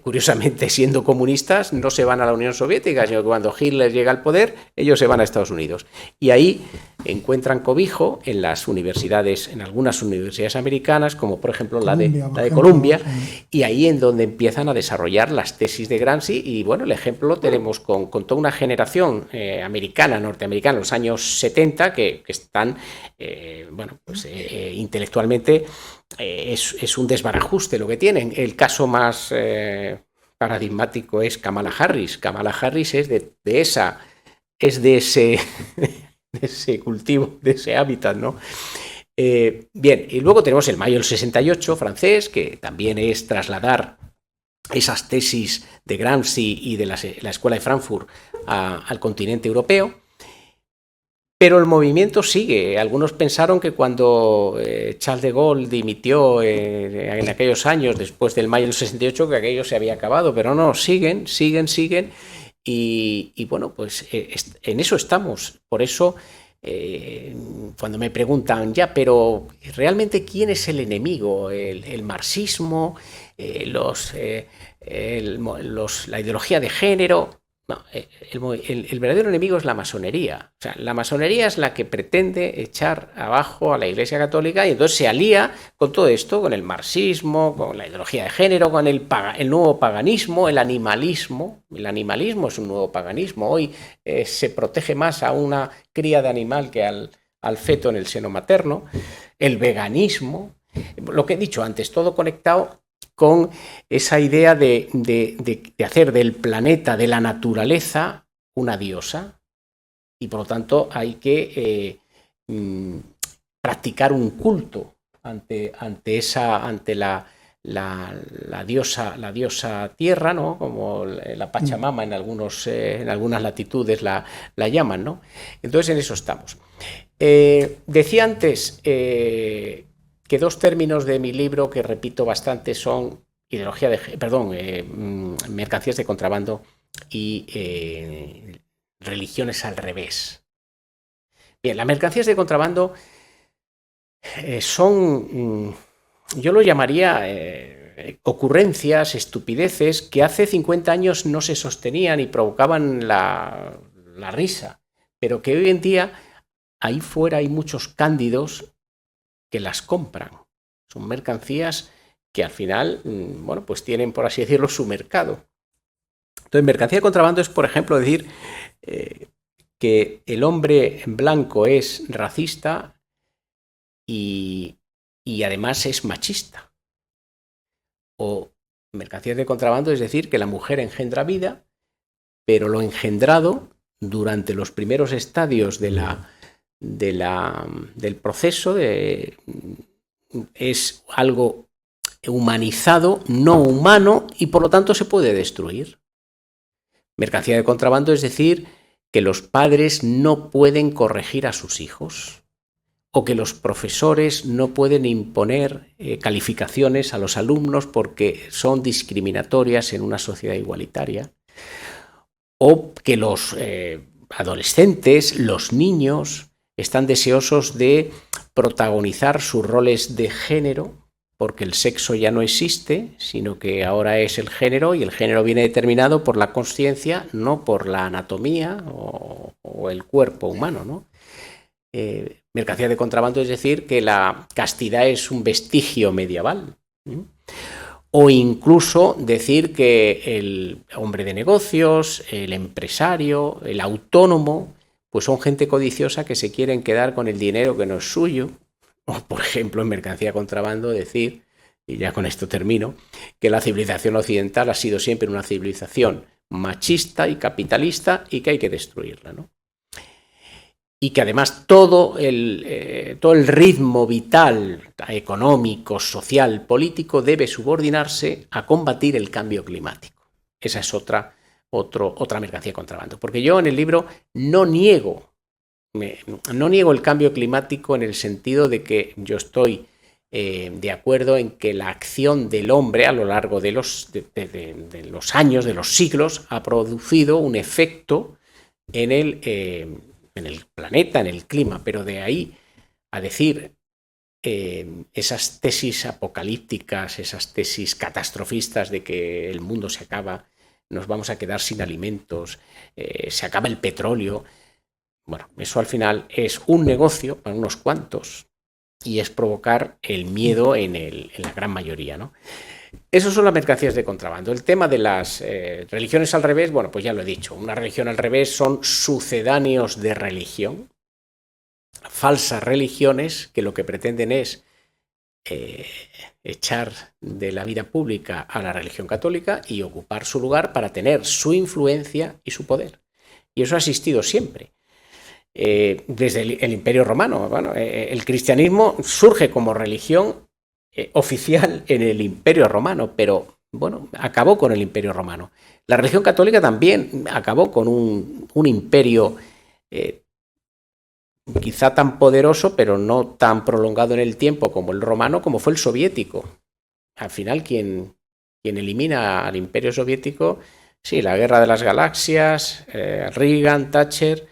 curiosamente siendo comunistas, no se van a la Unión Soviética, sino que cuando Hitler llega al poder, ellos se van a Estados Unidos. Y ahí encuentran cobijo en las universidades, en algunas universidades americanas, como por ejemplo la de Columbia, y ahí en donde empiezan a desarrollar las tesis de Gramsci. Y bueno, el ejemplo lo tenemos con toda una generación norteamericana, en los años 70, que están, intelectualmente es un desbarajuste lo que tienen. El caso más paradigmático es Kamala Harris. Kamala Harris es de ese cultivo, de ese hábitat, ¿no? Bien, y luego tenemos el mayo del 68 francés, que también es trasladar esas tesis de Gramsci y de la Escuela de Frankfurt al continente europeo. Pero el movimiento sigue. Algunos pensaron que cuando Charles de Gaulle dimitió en aquellos años, después del mayo del 68, que aquello se había acabado, pero no, siguen. Y bueno, pues en eso estamos. Por eso, cuando me preguntan, pero ¿realmente quién es el enemigo? ¿El marxismo? ¿La ideología de género? No, el verdadero enemigo es la masonería. O sea, la masonería es la que pretende echar abajo a la Iglesia Católica y entonces se alía con todo esto, con el marxismo, con la ideología de género, con el nuevo paganismo, el animalismo. El animalismo es un nuevo paganismo. Hoy se protege más a una cría de animal que al feto en el seno materno. El veganismo. Lo que he dicho antes, todo conectado con esa idea de hacer del planeta, de la naturaleza, una diosa. Y por lo tanto hay que practicar un culto ante la diosa tierra, ¿no? Como la Pachamama en algunas latitudes la llaman, ¿no? Entonces en eso estamos. Decía antes que dos términos de mi libro que repito bastante son mercancías de contrabando y religiones al revés. Bien, las mercancías de contrabando son, yo lo llamaría ocurrencias, estupideces que hace 50 años no se sostenían y provocaban la risa, pero que hoy en día ahí fuera hay muchos cándidos que las compran. Son mercancías que al final, pues tienen, por así decirlo, su mercado. Entonces, mercancía de contrabando es, por ejemplo, decir que el hombre blanco es racista y además es machista. O mercancías de contrabando es decir que la mujer engendra vida, pero lo engendrado durante los primeros estadios del proceso es algo humanizado, no humano, y por lo tanto se puede destruir. Mercancía de contrabando es decir que los padres no pueden corregir a sus hijos, o que los profesores no pueden imponer calificaciones a los alumnos porque son discriminatorias en una sociedad igualitaria, o que los adolescentes, los niños, están deseosos de protagonizar sus roles de género, porque el sexo ya no existe, sino que ahora es el género, y el género viene determinado por la consciencia, no por la anatomía o el cuerpo humano, ¿no? Mercancía de contrabando es decir que la castidad es un vestigio medieval. O incluso decir que el hombre de negocios, el empresario, el autónomo, pues son gente codiciosa que se quieren quedar con el dinero que no es suyo. O, por ejemplo, en mercancía de contrabando decir, y ya con esto termino, que la civilización occidental ha sido siempre una civilización machista y capitalista y que hay que destruirla, ¿no? Y que además todo el ritmo vital, económico, social, político, debe subordinarse a combatir el cambio climático. Esa es otra mercancía de contrabando. Porque yo en el libro no niego el cambio climático en el sentido de que yo estoy de acuerdo en que la acción del hombre a lo largo de los años, de los siglos, ha producido un efecto en el planeta, en el clima, pero de ahí a decir esas tesis apocalípticas, esas tesis catastrofistas de que el mundo se acaba, nos vamos a quedar sin alimentos, se acaba el petróleo. Bueno, eso al final es un negocio para unos cuantos y es provocar el miedo en la gran mayoría, ¿no? Esas son las mercancías de contrabando. El tema de las religiones al revés, bueno, pues ya lo he dicho. Una religión al revés son sucedáneos de religión, falsas religiones que lo que pretenden es echar de la vida pública a la religión católica y ocupar su lugar para tener su influencia y su poder. Y eso ha existido siempre. Desde el Imperio Romano. Bueno, el cristianismo surge como religión oficial en el Imperio Romano, pero bueno, acabó con el Imperio Romano. La religión católica también acabó con un imperio quizá tan poderoso, pero no tan prolongado en el tiempo como el romano, como fue el soviético. Al final, quien elimina al Imperio soviético, sí, la Guerra de las Galaxias, Reagan, Thatcher,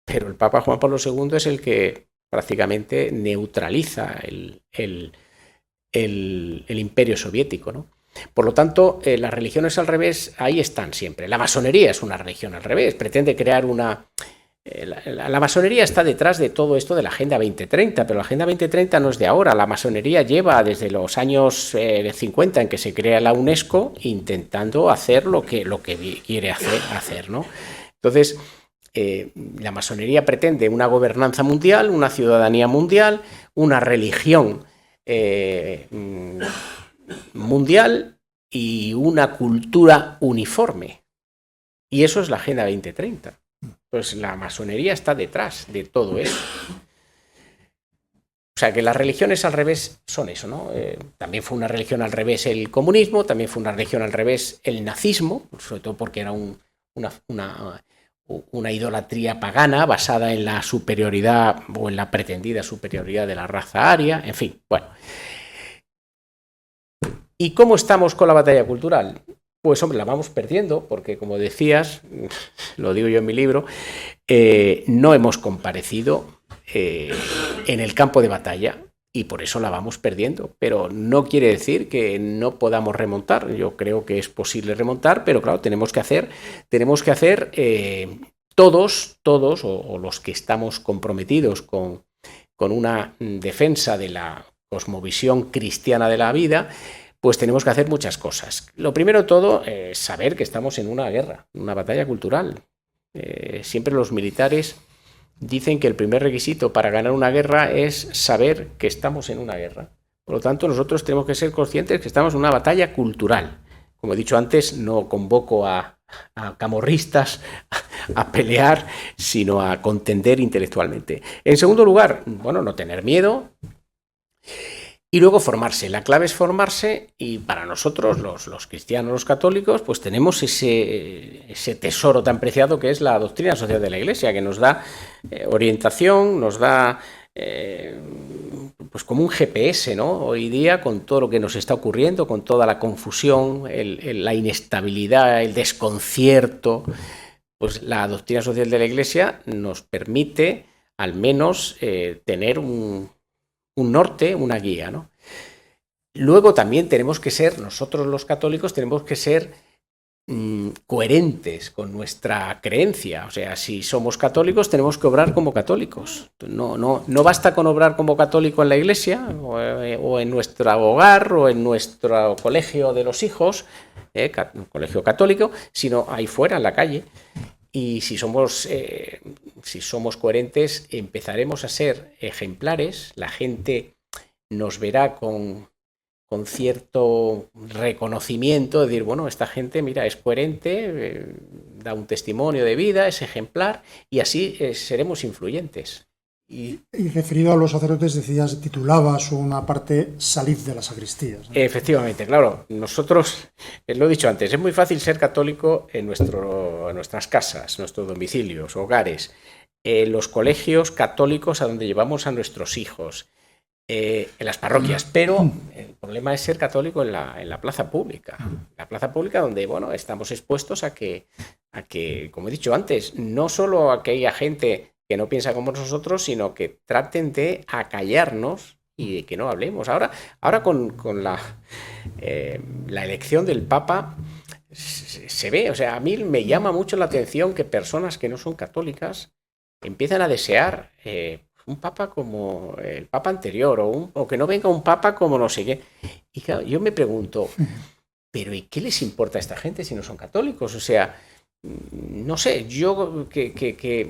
pero el Papa Juan Pablo II es el que prácticamente neutraliza el Imperio soviético, ¿no? Por lo tanto, las religiones al revés ahí están siempre. La masonería es una religión al revés, pretende crear una... La masonería está detrás de todo esto de la Agenda 2030, pero la Agenda 2030 no es de ahora. La masonería lleva desde los años 50 en que se crea la UNESCO intentando hacer lo que quiere hacer, ¿no? Entonces, la masonería pretende una gobernanza mundial, una ciudadanía mundial, una religión mundial y una cultura uniforme. Y eso es la Agenda 2030. Pues la masonería está detrás de todo eso. O sea que las religiones al revés son eso, ¿no? También fue una religión al revés el comunismo, también fue una religión al revés el nazismo, sobre todo porque era una idolatría pagana basada en la superioridad o en la pretendida superioridad de la raza aria, en fin, bueno. ¿Y cómo estamos con la batalla cultural? Pues hombre, la vamos perdiendo porque, como decías, lo digo yo en mi libro, no hemos comparecido en el campo de batalla y por eso la vamos perdiendo. Pero no quiere decir que no podamos remontar. Yo creo que es posible remontar, pero claro, tenemos que hacer todos o los que estamos comprometidos con una defensa de la cosmovisión cristiana de la vida, pues tenemos que hacer muchas cosas. Lo primero de todo es saber que estamos en una guerra, una batalla cultural. siempre los militares dicen que el primer requisito para ganar una guerra es saber que estamos en una guerra. Por lo tanto, nosotros tenemos que ser conscientes que estamos en una batalla cultural. Como he dicho antes, no convoco a camorristas a pelear, sino a contender intelectualmente. En segundo lugar, bueno, no tener miedo. Y luego formarse. La clave es formarse, y para nosotros, los cristianos, los católicos, pues tenemos ese tesoro tan preciado que es la doctrina social de la Iglesia, que nos da orientación, nos da pues como un GPS, ¿no? Hoy día, con todo lo que nos está ocurriendo, con toda la confusión, la inestabilidad, el desconcierto, pues la doctrina social de la Iglesia nos permite al menos tener un norte, una guía, ¿no? Luego también tenemos que ser, nosotros los católicos tenemos que ser coherentes con nuestra creencia. O sea, si somos católicos tenemos que obrar como católicos. No basta con obrar como católico en la iglesia o en nuestro hogar o en nuestro colegio de los hijos, colegio católico, sino ahí fuera, en la calle. Y si somos coherentes, empezaremos a ser ejemplares, la gente nos verá con cierto reconocimiento, de decir, bueno, esta gente, mira, es coherente, da un testimonio de vida, es ejemplar, y así seremos influyentes. Y referido a los sacerdotes, decías, titulabas una parte Salid de las sacristías, ¿no? Efectivamente, claro. Nosotros, lo he dicho antes, es muy fácil ser católico en nuestras casas, nuestros domicilios, hogares, los colegios católicos a donde llevamos a nuestros hijos, en las parroquias, pero el problema es ser católico en la plaza pública. La plaza pública donde, bueno, estamos expuestos a que, como he dicho antes, no solo a que haya gente que no piensa como nosotros, sino que traten de acallarnos y de que no hablemos. Ahora con la elección del Papa se ve, o sea, a mí me llama mucho la atención que personas que no son católicas empiezan a desear un Papa como el Papa anterior o que no venga un Papa como no sé qué. Y claro, yo me pregunto, ¿pero y qué les importa a esta gente si no son católicos? O sea, no sé, yo que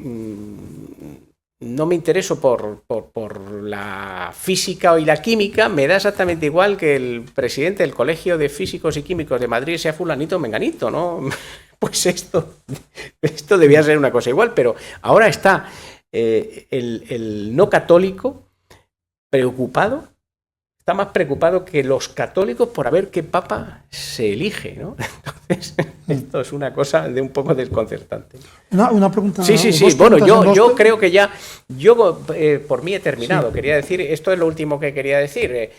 no me intereso por la física y la química, me da exactamente igual que el presidente del Colegio de Físicos y Químicos de Madrid sea fulanito o menganito, ¿no? Pues esto debía ser una cosa igual, pero ahora está el no católico preocupado, está más preocupado que los católicos por a ver qué papa se elige, ¿no? Entonces, esto es una cosa de un poco desconcertante. Una pregunta. Sí. Bueno, yo creo que ya, por mí he terminado. Sí. Quería decir, esto es lo último que quería decir,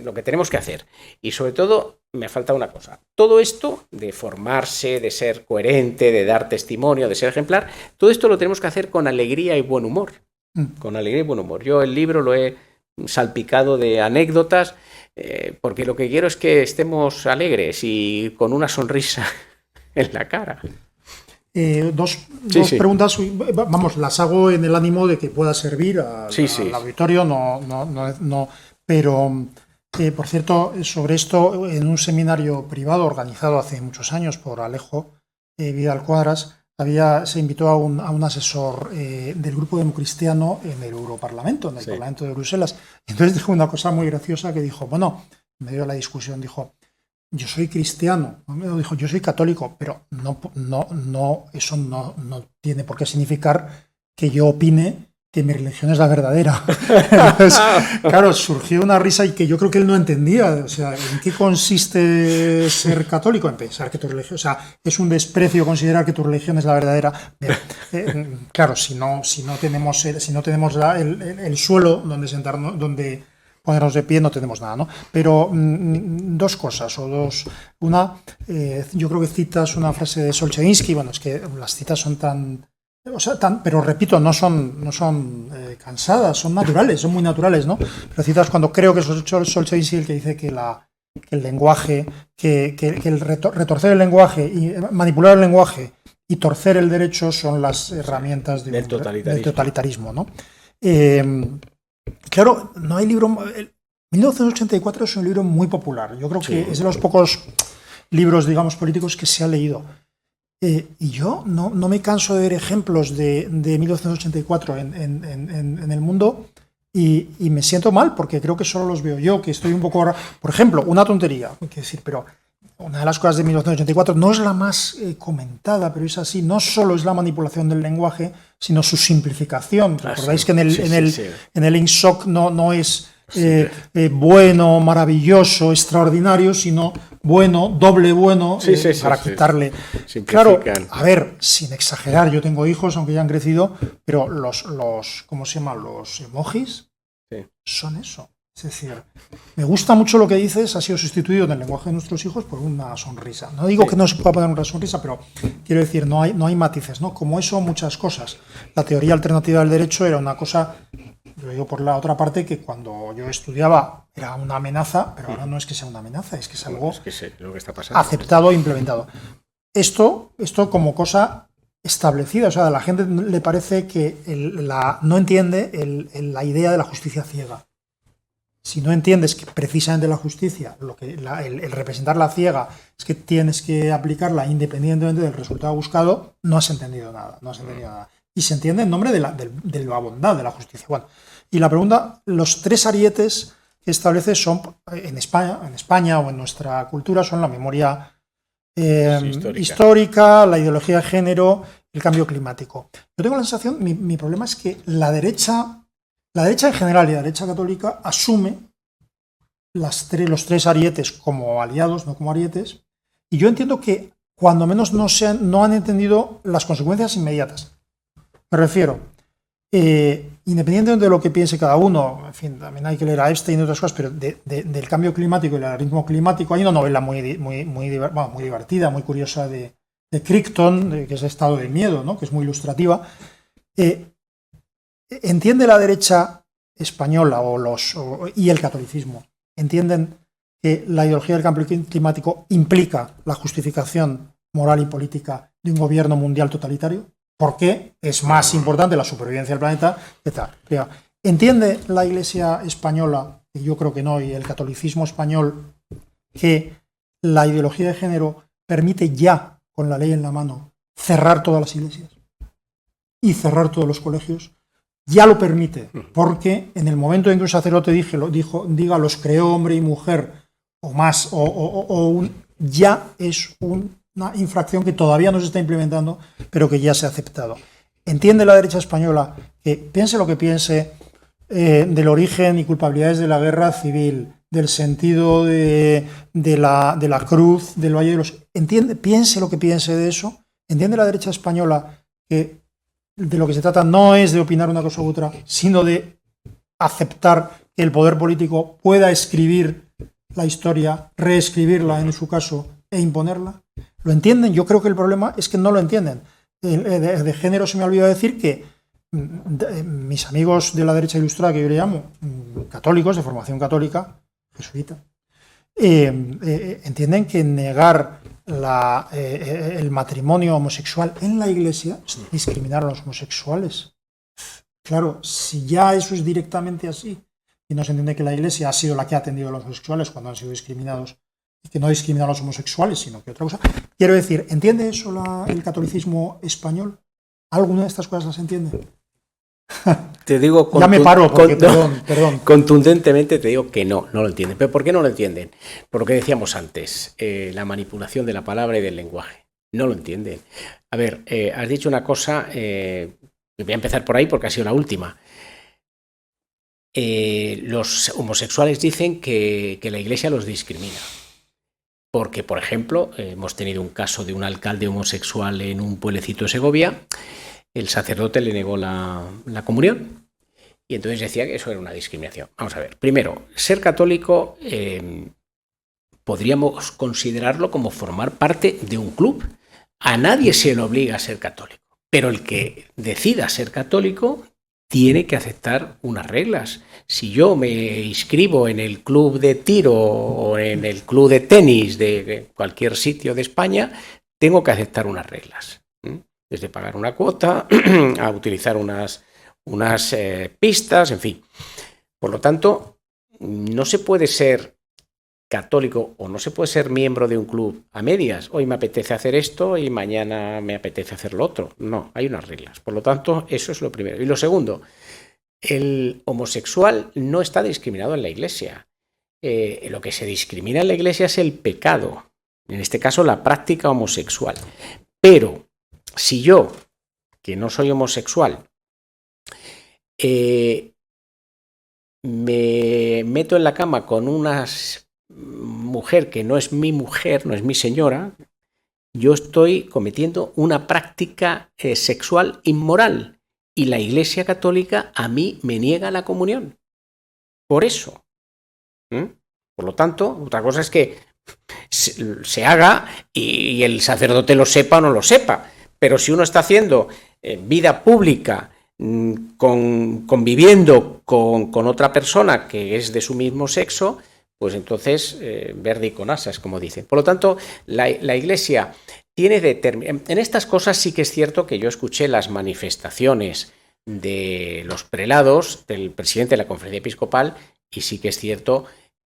lo que tenemos que hacer. Y sobre todo, me falta una cosa. Todo esto de formarse, de ser coherente, de dar testimonio, de ser ejemplar, todo esto lo tenemos que hacer con alegría y buen humor. Con alegría y buen humor. Yo el libro lo he salpicado de anécdotas, porque lo que quiero es que estemos alegres y con una sonrisa en la cara. Dos preguntas, vamos, las hago en el ánimo de que pueda servir al auditorio, pero por cierto, sobre esto, en un seminario privado organizado hace muchos años por Alejo Vidal Cuadras, se invitó a un asesor del grupo democristiano en el Europarlamento, en el Parlamento de Bruselas. Y entonces dijo una cosa muy graciosa que dijo, bueno, en medio de la discusión, dijo, yo soy cristiano, dijo, yo soy católico, pero eso no tiene por qué significar que yo opine que mi religión es la verdadera. Entonces, claro, surgió una risa y que yo creo que él no entendía. O sea, ¿en qué consiste ser católico? En pensar que tu religión, o sea, es un desprecio considerar que tu religión es la verdadera. Claro, si no tenemos el suelo donde sentarnos, donde ponernos de pie, no tenemos nada, ¿no? Pero dos cosas, una, yo creo que citas una frase de Solzhenitsyn, bueno, es que las citas son pero repito, no son cansadas, son naturales, son muy naturales, ¿no? Pero citas cuando creo que es Solzhenitsyn el que dice que el lenguaje, que el retorcer el lenguaje y manipular el lenguaje y torcer el derecho son las herramientas del totalitarismo, ¿no? Claro, no hay libro. 1984 es un libro muy popular. Yo creo que es de los pocos libros, digamos, políticos que se ha leído. Y yo no me canso de ver ejemplos de 1984 en el mundo y me siento mal porque creo que solo los veo yo, que estoy un poco ahora. Por ejemplo, una tontería, hay que decir, pero una de las cosas de 1984 no es la más comentada, pero es así, no solo es la manipulación del lenguaje, sino su simplificación. ¿Recordáis que en el INSOC no es bueno, maravilloso, extraordinario, sino bueno, doble bueno, para quitarle. Claro, a ver, sin exagerar, yo tengo hijos, aunque ya han crecido, pero ¿cómo se llama? Los emojis son eso. Es decir, me gusta mucho lo que dices, ha sido sustituido en el lenguaje de nuestros hijos por una sonrisa. No digo que no se pueda poner una sonrisa, pero quiero decir, no hay matices, ¿no? Como eso, muchas cosas. La teoría alternativa del derecho era una cosa, yo digo por la otra parte, que cuando yo estudiaba era una amenaza, pero ahora no es que sea una amenaza, es que es algo lo que está pasando, aceptado e implementado. Esto como cosa establecida, o sea, a la gente le parece que no entiende la idea de la justicia ciega. Si no entiendes que precisamente la justicia, el representarla ciega, es que tienes que aplicarla independientemente del resultado buscado, no has entendido nada. Y se entiende en nombre de la bondad de la justicia. Bueno, y la pregunta, los tres arietes que establece son, en España o en nuestra cultura, son la memoria histórica, la ideología de género, el cambio climático. Yo tengo la sensación, mi problema es que la derecha en general y la derecha católica asume los tres arietes como aliados, no como arietes, y yo entiendo que cuando menos no han entendido las consecuencias inmediatas. Me refiero, independientemente de lo que piense cada uno, en fin, también hay que leer a Epstein y otras cosas, pero del cambio climático y el alarmismo climático, hay una novela muy divertida, muy curiosa de Crichton, que es Estado del Miedo, ¿no? Que es muy ilustrativa. ¿Entiende la derecha española y el catolicismo? ¿Entienden que la ideología del cambio climático implica la justificación moral y política de un gobierno mundial totalitario? ¿Por qué es más importante la supervivencia del planeta que tal? ¿Entiende la Iglesia española, y yo creo que no, y el catolicismo español, que la ideología de género permite ya, con la ley en la mano, cerrar todas las iglesias y cerrar todos los colegios? Ya lo permite, porque en el momento en que un sacerdote diga los creó hombre y mujer o más, ya es una infracción que todavía no se está implementando, pero que ya se ha aceptado. ¿Entiende la derecha española que, piense lo que piense, del origen y culpabilidades de la guerra civil, del sentido de la cruz, del Valle de los... piense lo que piense de eso? ¿Entiende la derecha española que de lo que se trata no es de opinar una cosa u otra, sino de aceptar que el poder político pueda escribir la historia, reescribirla en su caso e imponerla? ¿Lo entienden? Yo creo que el problema es que no lo entienden. De género se me ha olvidado decir que mis amigos de la derecha ilustrada, que yo le llamo católicos, de formación católica, jesuita, entienden que negar el matrimonio homosexual en la Iglesia es discriminar a los homosexuales. Claro, si ya eso es directamente así y no se entiende que la Iglesia ha sido la que ha atendido a los homosexuales cuando han sido discriminados, y que no discrimina a los homosexuales, sino que otra cosa. Quiero decir, ¿entiende eso el catolicismo español? ¿Alguna de estas cosas las entiende? Te digo ya me paro, porque, perdón. Contundentemente te digo que no lo entienden. ¿Pero por qué no lo entienden? Por lo que decíamos antes, la manipulación de la palabra y del lenguaje. No lo entienden. A ver, has dicho una cosa, voy a empezar por ahí porque ha sido la última. Los homosexuales dicen que la Iglesia los discrimina. Porque, por ejemplo, hemos tenido un caso de un alcalde homosexual en un pueblecito de Segovia. El sacerdote le negó la comunión y entonces decía que eso era una discriminación. Vamos a ver, primero, ser católico podríamos considerarlo como formar parte de un club. A nadie se le obliga a ser católico, pero el que decida ser católico tiene que aceptar unas reglas. Si yo me inscribo en el club de tiro o en el club de tenis de cualquier sitio de España, tengo que aceptar unas reglas. Desde pagar una cuota a utilizar unas pistas, en fin. Por lo tanto, no se puede ser católico, o no se puede ser miembro de un club a medias. Hoy me apetece hacer esto y mañana me apetece hacer lo otro. No, hay unas reglas. Por lo tanto, eso es lo primero. Y lo segundo, el homosexual no está discriminado en la Iglesia. Lo que se discrimina en la Iglesia es el pecado, en este caso la práctica homosexual. Pero si yo, que no soy homosexual, me meto en la cama con una mujer que no es mi mujer, no es mi señora, yo estoy cometiendo una práctica sexual inmoral y la Iglesia Católica a mí me niega la comunión. Por eso. Por lo tanto, otra cosa es que se haga y el sacerdote lo sepa o no lo sepa. Pero si uno está haciendo vida pública, conviviendo con otra persona que es de su mismo sexo, pues entonces verde y con asas, como dicen. Por lo tanto, la Iglesia tiene en estas cosas sí que es cierto que yo escuché las manifestaciones de los prelados, del presidente de la Conferencia Episcopal, y sí que es cierto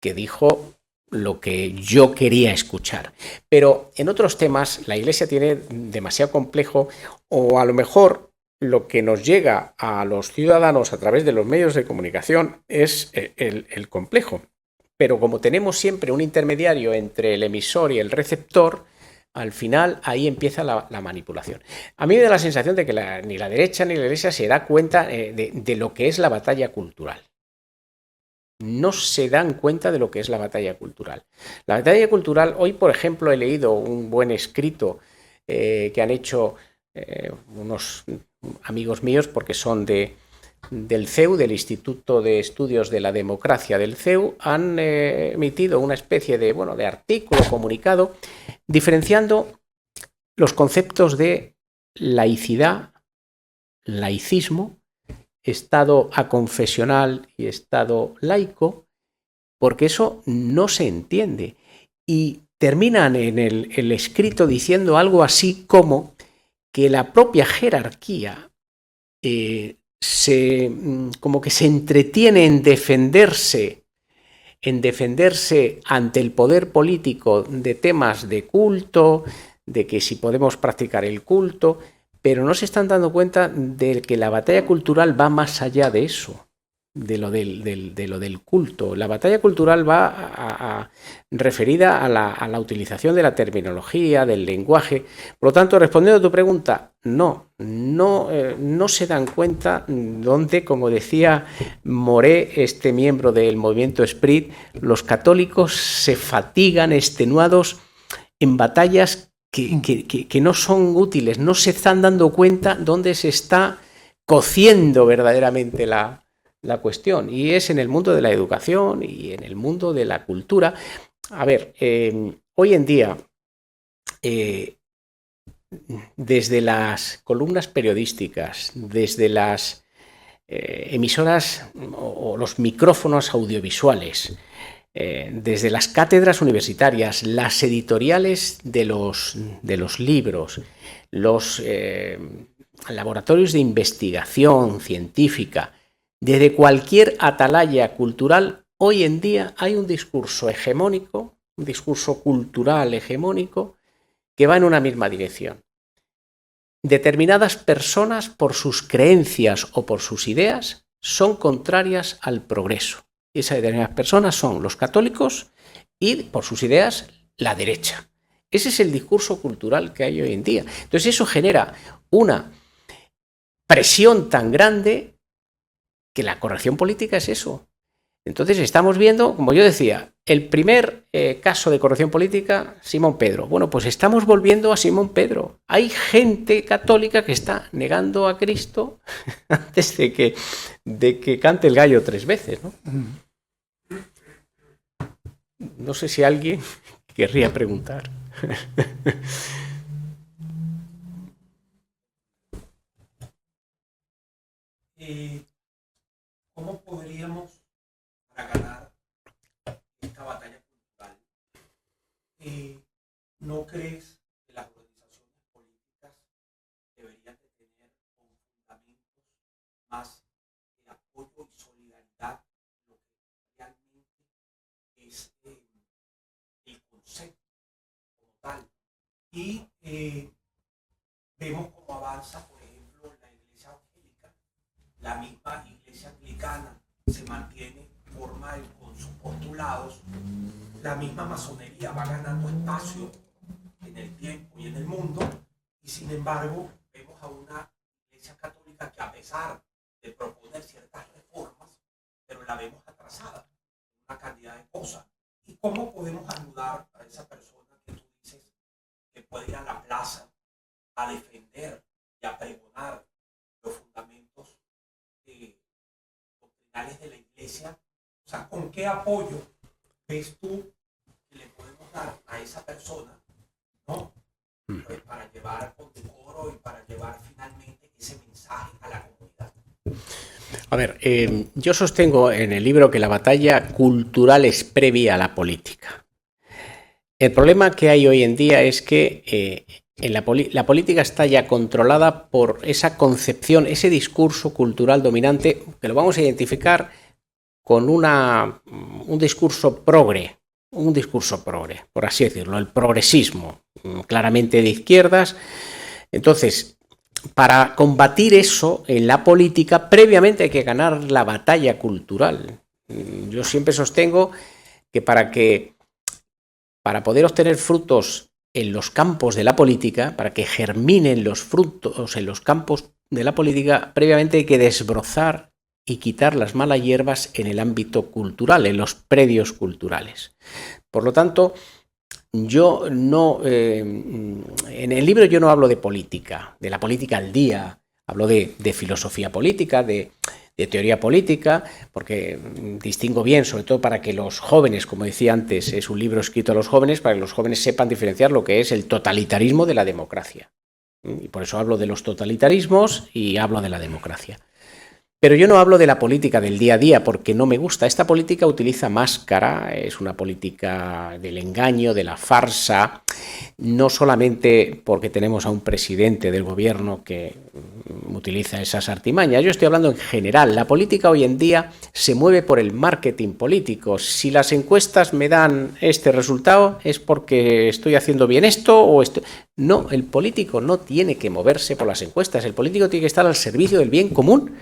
que dijo lo que yo quería escuchar. Pero en otros temas la Iglesia tiene demasiado complejo, o a lo mejor lo que nos llega a los ciudadanos a través de los medios de comunicación es el complejo. Pero como tenemos siempre un intermediario entre el emisor y el receptor, al final ahí empieza la manipulación. A mí me da la sensación de que ni la derecha ni la Iglesia se da cuenta de lo que es la batalla cultural. No se dan cuenta de lo que es la batalla cultural. La batalla cultural, hoy por ejemplo he leído un buen escrito que han hecho unos amigos míos porque son del CEU, del Instituto de Estudios de la Democracia del CEU, han emitido una especie de artículo comunicado diferenciando los conceptos de laicidad, laicismo, Estado aconfesional y Estado laico, porque eso no se entiende. Y terminan en el escrito diciendo algo así como que la propia jerarquía como que se entretiene en defenderse ante el poder político de temas de culto, de que si podemos practicar el culto, pero no se están dando cuenta de que la batalla cultural va más allá de eso, de lo del culto. La batalla cultural va referida a la utilización de la terminología, del lenguaje. Por lo tanto, respondiendo a tu pregunta, no se dan cuenta donde, como decía Moré, este miembro del movimiento Esprit, los católicos se fatigan extenuados en batallas que no son útiles, no se están dando cuenta dónde se está cociendo verdaderamente la cuestión, y es en el mundo de la educación y en el mundo de la cultura. A ver, hoy en día, desde las columnas periodísticas, desde las emisoras o los micrófonos audiovisuales, desde las cátedras universitarias, las editoriales de los libros, los laboratorios de investigación científica, desde cualquier atalaya cultural, hoy en día hay un discurso hegemónico, un discurso cultural hegemónico que va en una misma dirección. Determinadas personas, por sus creencias o por sus ideas, son contrarias al progreso. Y esas determinadas personas son los católicos y, por sus ideas, la derecha. Ese es el discurso cultural que hay hoy en día. Entonces eso genera una presión tan grande que la corrección política es eso. Entonces estamos viendo, como yo decía, el primer caso de corrección política, Simón Pedro. Bueno, pues estamos volviendo a Simón Pedro. Hay gente católica que está negando a Cristo antes de que cante el gallo 3 veces, ¿no? No sé si alguien querría preguntar. ¿Cómo podríamos, para ganar esta batalla cultural, no crees que las organizaciones políticas deberían de tener como fundamentos más de apoyo y solidaridad, lo que realmente es y vemos cómo avanza, por ejemplo, la iglesia evangélica. La misma iglesia anglicana se mantiene formal con sus postulados. La misma masonería va ganando espacio en el tiempo y en el mundo, y sin embargo vemos a una iglesia católica que, a pesar de proponer ciertas reformas, pero la vemos atrasada en una cantidad de cosas. ¿Y cómo podemos ayudar a esa persona que tú dices que puede ir a la plaza a defender y a pregonar los fundamentos doctrinales de la iglesia? O sea, ¿con qué apoyo ves tú que le podemos dar a esa persona, ¿no? Pues para llevar con decoro y para llevar finalmente ese mensaje a la comunidad? A ver, yo sostengo en el libro que la batalla cultural es previa a la política. El problema que hay hoy en día es que la política está ya controlada por esa concepción, ese discurso cultural dominante, que lo vamos a identificar con un discurso progre, por así decirlo, el progresismo, claramente de izquierdas. Entonces, para combatir eso en la política, previamente hay que ganar la batalla cultural. Yo siempre sostengo que para poder obtener frutos en los campos de la política, para que germinen los frutos en los campos de la política, previamente hay que desbrozar y quitar las malas hierbas en el ámbito cultural, en los predios culturales. Por lo tanto, yo no, en el libro yo no hablo de política, de la política al día, hablo de filosofía política, de teoría política, porque distingo bien, sobre todo para que los jóvenes, como decía antes, es un libro escrito a los jóvenes, para que los jóvenes sepan diferenciar lo que es el totalitarismo de la democracia. Y por eso hablo de los totalitarismos y hablo de la democracia. Pero yo no hablo de la política del día a día porque no me gusta. Esta política utiliza máscara, es una política del engaño, de la farsa, no solamente porque tenemos a un presidente del gobierno que utiliza esas artimañas. Yo estoy hablando en general. La política hoy en día se mueve por el marketing político. Si las encuestas me dan este resultado es porque estoy haciendo bien esto o esto. No, el político no tiene que moverse por las encuestas. El político tiene que estar al servicio del bien común.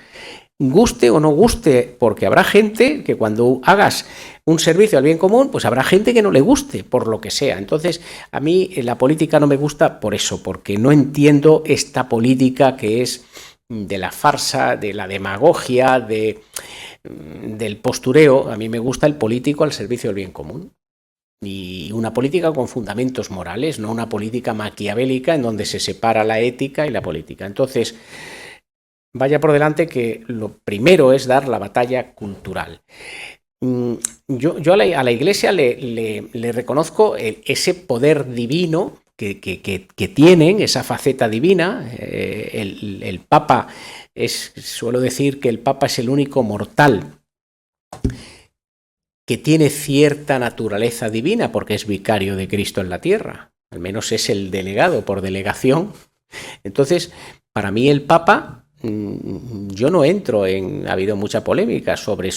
Guste o no guste, porque habrá gente que cuando hagas un servicio al bien común, pues habrá gente que no le guste, por lo que sea. Entonces, a mí la política no me gusta por eso, porque no entiendo esta política que es de la farsa, de la demagogia, del postureo. A mí me gusta el político al servicio del bien común. Y una política con fundamentos morales, no una política maquiavélica en donde se separa la ética y la política. Entonces, vaya por delante que lo primero es dar la batalla cultural. Yo a la Iglesia le reconozco ese poder divino que tienen, esa faceta divina. El Papa suelo decir que el Papa es el único mortal que tiene cierta naturaleza divina porque es vicario de Cristo en la tierra. Al menos es el delegado por delegación. Entonces, para mí el Papa... Yo no entro ha habido mucha polémica sobre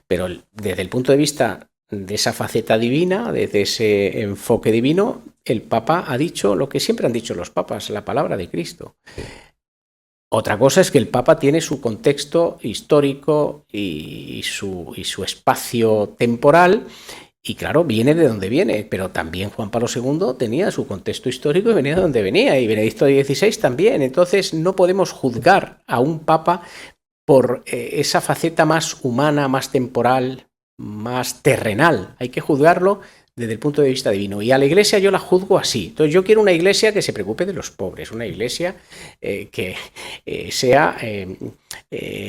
pero desde el punto de vista de esa faceta divina, desde ese enfoque divino, el Papa ha dicho lo que siempre han dicho los papas, la palabra de Cristo. Otra cosa es que el Papa tiene su contexto histórico y su espacio temporal. Y claro, viene de donde viene, pero también Juan Pablo II tenía su contexto histórico y venía de donde venía, y Benedicto XVI también. Entonces no podemos juzgar a un papa por esa faceta más humana, más temporal, más terrenal. Hay que juzgarlo desde el punto de vista divino. Y a la Iglesia yo la juzgo así. Entonces yo quiero una Iglesia que se preocupe de los pobres, una Iglesia que sea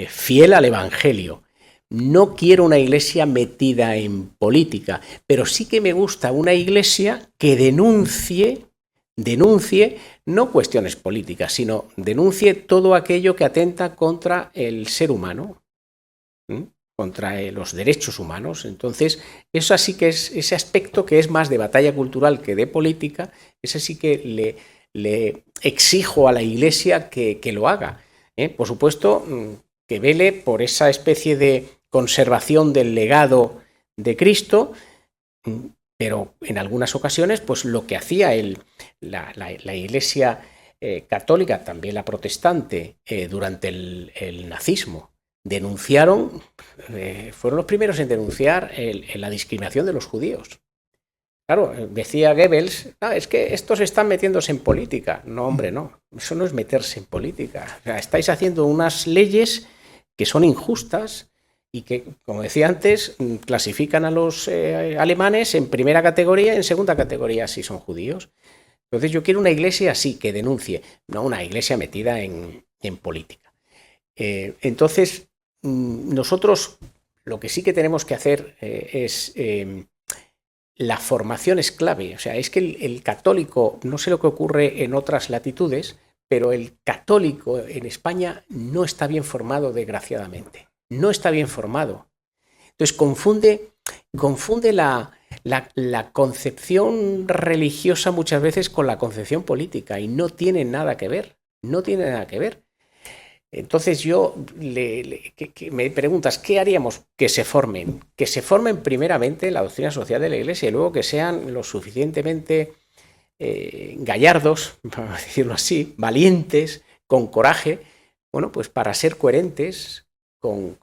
fiel al Evangelio. No quiero una iglesia metida en política, pero sí que me gusta una iglesia que denuncie no cuestiones políticas, sino denuncie todo aquello que atenta contra el ser humano, contra los derechos humanos. Entonces, eso sí que es ese aspecto que es más de batalla cultural que de política, ese sí que le exijo a la iglesia que lo haga. Por supuesto, que vele por esa especie de conservación del legado de Cristo, Pero en algunas ocasiones, pues lo que hacía la Iglesia católica, también la protestante, durante el nazismo, denunciaron, fueron los primeros en denunciar la discriminación de los judíos. Claro, decía Goebbels, es que estos están metiéndose en política. No, hombre, no, eso no es meterse en política. O sea, estáis haciendo unas leyes que son injustas y que, como decía antes, clasifican a los alemanes en primera categoría y en segunda categoría si son judíos. Entonces yo quiero una iglesia así, que denuncie, no una iglesia metida en política. Entonces, nosotros lo que sí que tenemos que hacer es... la formación es clave. O sea, es que el católico, no sé lo que ocurre en otras latitudes, pero el católico en España no está bien formado, desgraciadamente. No está bien formado. Entonces confunde la concepción religiosa muchas veces con la concepción política y no tiene nada que ver. No tiene nada que ver. Entonces yo que me preguntas, ¿qué haríamos? Que se formen primeramente la doctrina social de la Iglesia y luego que sean lo suficientemente gallardos, para decirlo así, valientes, con coraje, bueno, pues para ser coherentes con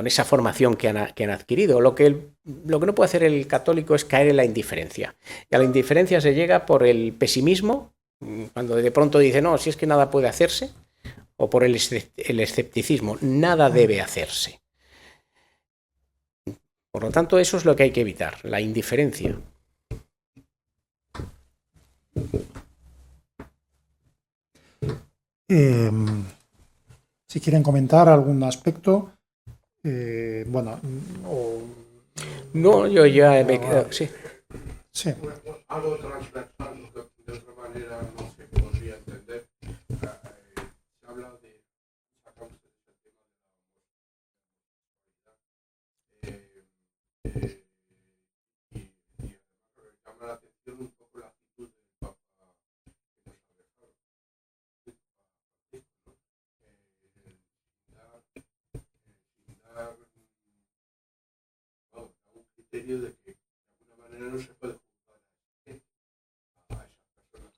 esa formación que han adquirido. Lo que no puede hacer el católico es caer en la indiferencia. Y a la indiferencia se llega por el pesimismo, cuando de pronto dice, no, si es que nada puede hacerse, o por el escepticismo, nada debe hacerse. Por lo tanto, eso es lo que hay que evitar, la indiferencia. Si quieren comentar algún aspecto, bueno, No, yo ya me he quedado, sí. Sí. Algo transversal, de otra manera no se podría entender. Se habla de sacamos el tema de la y además llama la atención un poco la actitud del Papa que nos ha dejado. Sin dar un criterio de que de alguna manera no se puede juzgar a esas personas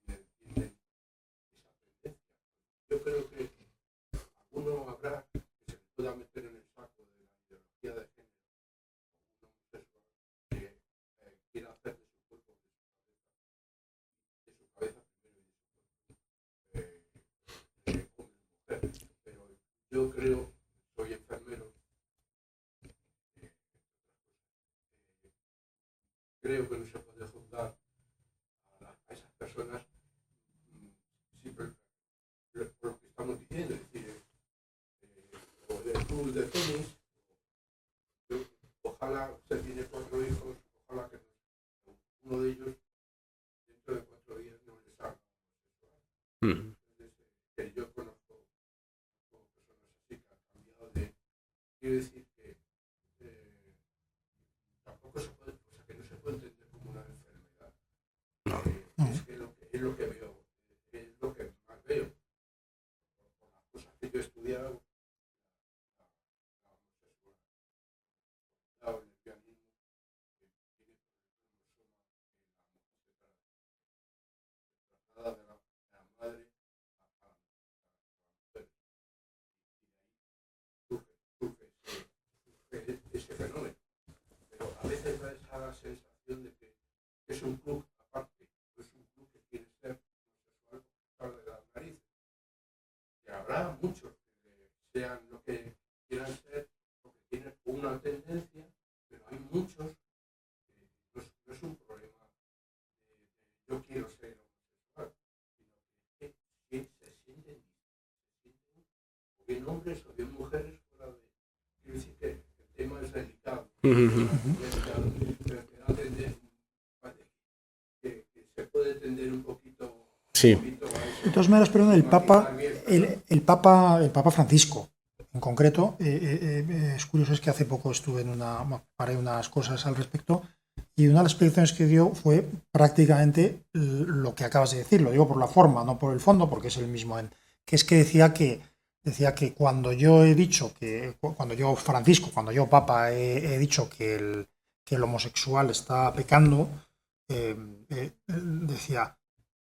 que tienen esa tendencia. Yo creo que alguno habrá que se le pueda meter en el saco de la ideología de género, una homosexual que quiera hacer de su cuerpo, de su cabeza primero y de su cuerpo, como mujer. Pero yo creo, soy enfermero, creo que no se puede juzgar a esas personas siempre por lo que estamos diciendo, es decir, o del club de tenis, ojalá se tiene 4 hijos, ojalá que uno de ellos dentro de 4 días no le salga. Entonces, que yo conozco personas así que han cambiado de, quiero decir que tampoco se puede, o sea, que no se puede entender como una enfermedad. Es que es lo que veo, es lo que más veo. Por las cosas que yo he estudiado, el lesbianismo tiene traslada de la madre a la mujer. Surge ese fenómeno. Pero a veces da esa sensación de que es un club aparte, no es un club que quiere ser homosexual de las narices. Que habrá muchos que sean lo que quieran ser, porque tienen una tendencia, pero hay muchos que no es un problema de yo quiero ser homosexual, sino que se sienten o bien hombres o bien mujeres fuera de. Quiero decir que el tema es delicado. Que se puede entender un poquito. Sí. De todas maneras, perdón, el Papa Francisco, en concreto, es curioso, es que hace poco estuve paré unas cosas al respecto, y una de las explicaciones que dio fue prácticamente lo que acabas de decir. Lo digo por la forma, no por el fondo, porque es el mismo, que es que decía que cuando yo he dicho cuando yo Papa he dicho que que el homosexual está pecando, decía,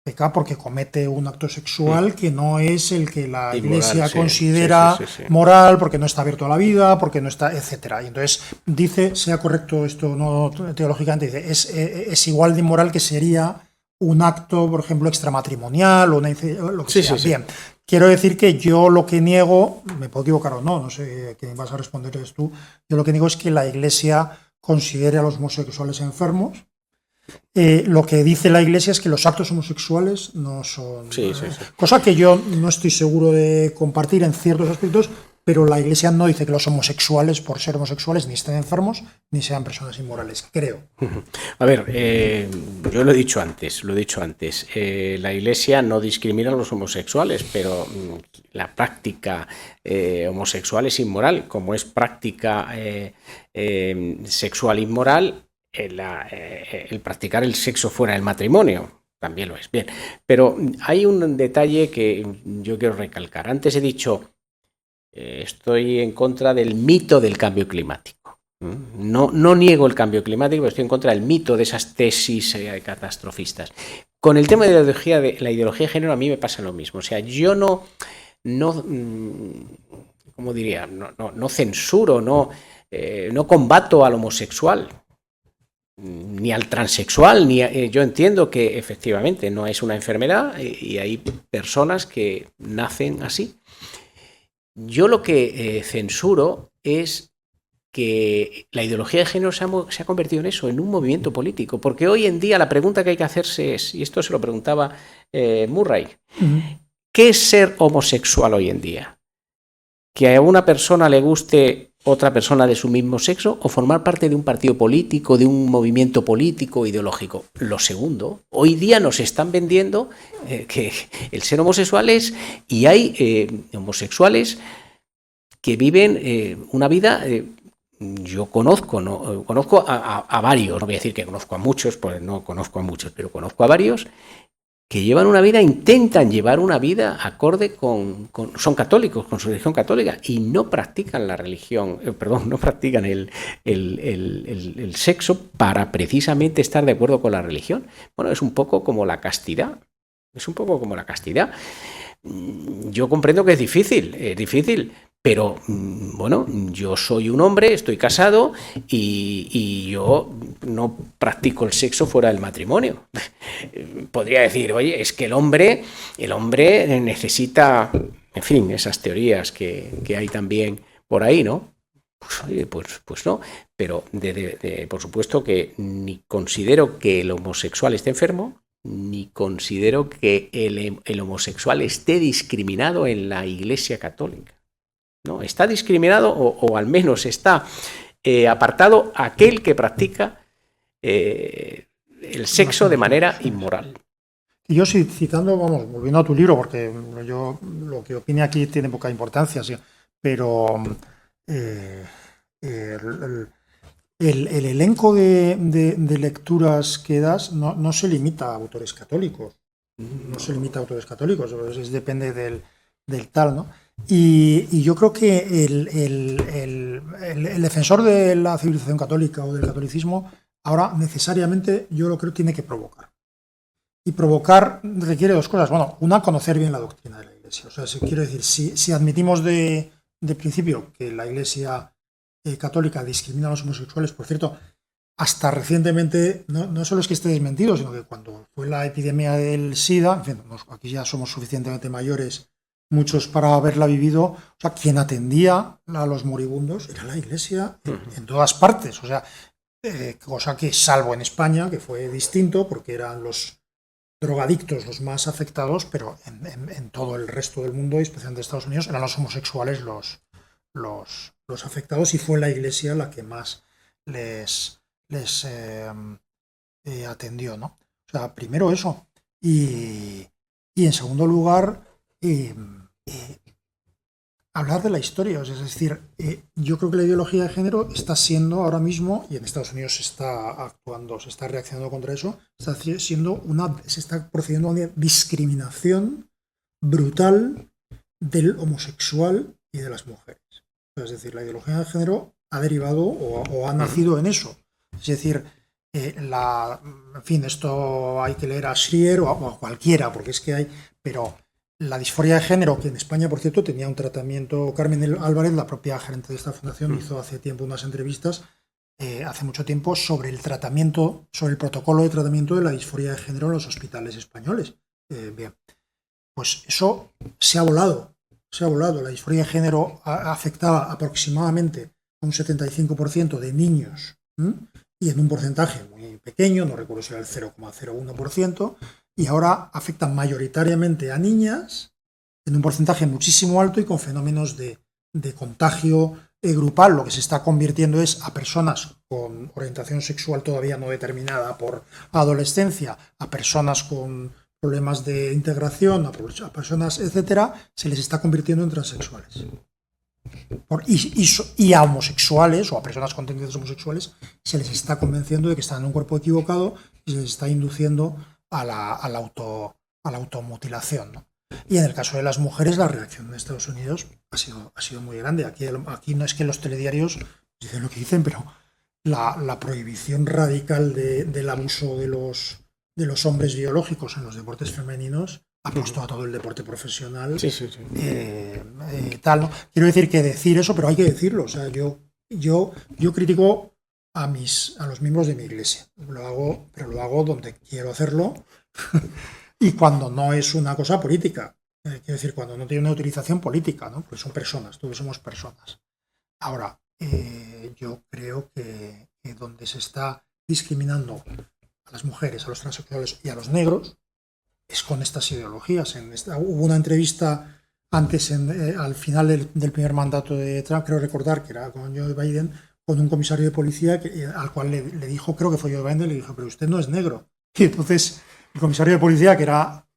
peca porque comete un acto sexual que no es el que la Iglesia Inmoral, sí, considera sí. moral, porque no está abierto a la vida, porque no está, etcétera. Y entonces dice, sea correcto esto no teológicamente, dice, es igual de inmoral que sería un acto, por ejemplo, extramatrimonial o lo que sea. Bien, quiero decir que yo lo que niego, me puedo equivocar o no sé quién vas a responder eres tú, yo lo que niego es que la Iglesia considere a los homosexuales enfermos. Lo que dice la Iglesia es que los actos homosexuales no son... Cosa que yo no estoy seguro de compartir en ciertos aspectos, pero la Iglesia no dice que los homosexuales, por ser homosexuales, ni estén enfermos, ni sean personas inmorales, creo. A ver, yo lo he dicho antes, la Iglesia no discrimina a los homosexuales, pero la práctica homosexual es inmoral, como es práctica sexual inmoral, el practicar el sexo fuera del matrimonio también lo es. Bien, pero hay un detalle que yo quiero recalcar. Antes he dicho, estoy en contra del mito del cambio climático. No niego el cambio climático, pero estoy en contra del mito de esas tesis catastrofistas. Con el tema de la ideología de género a mí me pasa lo mismo. O sea, yo no ¿cómo diría? No censuro, no combato al homosexual, ni al transexual, yo entiendo que efectivamente no es una enfermedad y hay personas que nacen así. Yo lo que censuro es que la ideología de género se ha convertido en eso, en un movimiento político, porque hoy en día la pregunta que hay que hacerse es, y esto se lo preguntaba Murray, ¿qué es ser homosexual hoy en día? ¿Que a una persona le guste otra persona de su mismo sexo o formar parte de un partido político, de un movimiento político, ideológico? Lo segundo, hoy día nos están vendiendo que el ser homosexuales, y hay homosexuales que viven una vida... Yo conozco a varios, no voy a decir que conozco a muchos, pues no conozco a muchos, pero conozco a varios que intentan llevar una vida acorde son católicos, con su religión católica, y no practican la religión, no practican el sexo para precisamente estar de acuerdo con la religión. Bueno, es un poco como la castidad. Yo comprendo que es difícil, pero bueno, yo soy un hombre, estoy casado y yo no practico el sexo fuera del matrimonio. Podría decir, oye, es que el hombre necesita, en fin, esas teorías que hay también por ahí, ¿no? Pues oye, pues no, pero por supuesto que ni considero que el homosexual esté enfermo, ni considero que el homosexual esté discriminado en la Iglesia Católica. No, está discriminado o al menos está apartado aquel que practica el sexo de manera inmoral. Y yo citando, volviendo a tu libro, porque yo lo que opine aquí tiene poca importancia, sí, pero el elenco de lecturas que das no se limita a autores católicos. Depende del tal, ¿no? Y yo creo que el defensor de la civilización católica o del catolicismo ahora necesariamente, yo lo creo, tiene que provocar. Y provocar requiere dos cosas. Bueno, una, conocer bien la doctrina de la Iglesia. O sea, quiero decir, si admitimos de principio que la Iglesia católica discrimina a los homosexuales, por cierto, hasta recientemente, no solo es que esté desmentido, sino que cuando fue la epidemia del SIDA, en fin, aquí ya somos suficientemente mayores, muchos, para haberla vivido, o sea, quien atendía a los moribundos era la Iglesia en todas partes, o sea, cosa que, salvo en España, que fue distinto, porque eran los drogadictos los más afectados, pero en todo el resto del mundo, y especialmente en Estados Unidos, eran los homosexuales los afectados, y fue la Iglesia la que más les atendió, ¿no? O sea, primero eso, y en segundo lugar, hablar de la historia, es decir, yo creo que la ideología de género está siendo ahora mismo, y en Estados Unidos se está reaccionando contra eso, se está procediendo a una discriminación brutal del homosexual y de las mujeres. Es decir, la ideología de género ha derivado o ha nacido en eso. Es decir, en fin, esto hay que leer a Schrier o a cualquiera, porque es que hay, pero la disforia de género, que en España, por cierto, tenía un tratamiento, Carmen Álvarez, la propia gerente de esta fundación, hizo hace tiempo unas entrevistas, hace mucho tiempo, sobre el tratamiento, sobre el protocolo de tratamiento de la disforia de género en los hospitales españoles. Bien, pues eso se ha volado. La disforia de género afectaba aproximadamente a un 75% de niños, y en un porcentaje muy pequeño, no recuerdo si era el 0,01%, y ahora afectan mayoritariamente a niñas en un porcentaje muchísimo alto y con fenómenos de contagio grupal. Lo que se está convirtiendo es a personas con orientación sexual todavía no determinada por adolescencia, a personas con problemas de integración, a personas, etcétera, se les está convirtiendo en transexuales. Y a homosexuales o a personas con tendencias homosexuales se les está convenciendo de que están en un cuerpo equivocado y se les está induciendo a la automutilación, ¿no? Y en el caso de las mujeres, la reacción en Estados Unidos ha sido muy grande. Aquí no es que los telediarios dicen lo que dicen, pero la prohibición radical del abuso de los hombres biológicos en los deportes femeninos ha puesto a todo el deporte profesional. Sí. Tal, ¿no? Quiero decir que decir eso, pero hay que decirlo. O sea, yo critico a los miembros de mi iglesia. Pero lo hago donde quiero hacerlo y cuando no es una cosa política. Quiero decir, cuando no tiene una utilización política, ¿no? Porque son personas, todos somos personas. Ahora, yo creo que donde se está discriminando a las mujeres, a los transexuales y a los negros es con estas ideologías. Hubo una entrevista antes, al final del primer mandato de Trump, creo recordar que era con Joe Biden, con un comisario de policía al cual le dijo, creo que fue Joe Biden, le dijo, pero usted no es negro. Y entonces el comisario de policía, que era,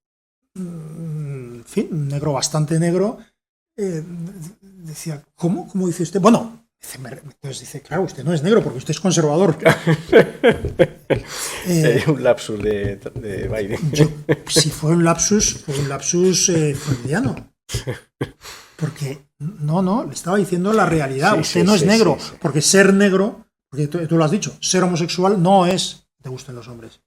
en fin, un negro bastante negro, decía, ¿cómo dice usted? Bueno, entonces dice, claro, usted no es negro porque usted es conservador. Un lapsus de Biden. Si fue un lapsus freudiano. Porque no, le estaba diciendo la realidad. Usted no es negro, porque ser negro, porque tú lo has dicho, ser homosexual no es que te gusten los hombres.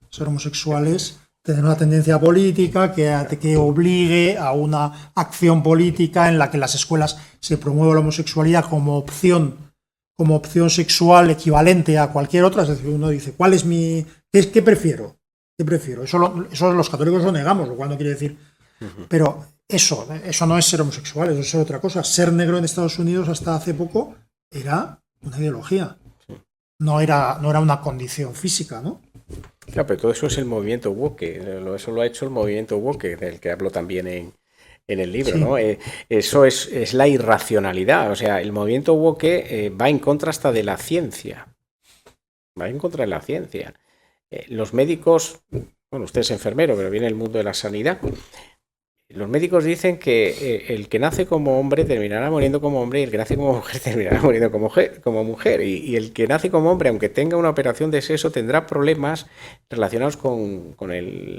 Ser homosexual es tener una tendencia política que obligue a una acción política en la que en las escuelas se promueva la homosexualidad como opción sexual equivalente a cualquier otra. Es decir, uno dice, ¿qué prefiero? Eso los católicos lo negamos, lo cual no quiere decir. Pero eso no es ser homosexual, eso es ser otra cosa. Ser negro en Estados Unidos hasta hace poco era una ideología. No era una condición física, ¿no? Claro, pero todo eso es el movimiento woke, eso lo ha hecho el movimiento woke, del que hablo también en el libro, sí. ¿No? Eso es la irracionalidad, o sea, el movimiento woke va en contra hasta de la ciencia, los médicos, bueno, usted es enfermero, pero viene del mundo de la sanidad. Los médicos dicen que el que nace como hombre terminará muriendo como hombre y el que nace como mujer terminará muriendo como mujer. Y el que nace como hombre, aunque tenga una operación de sexo, tendrá problemas relacionados con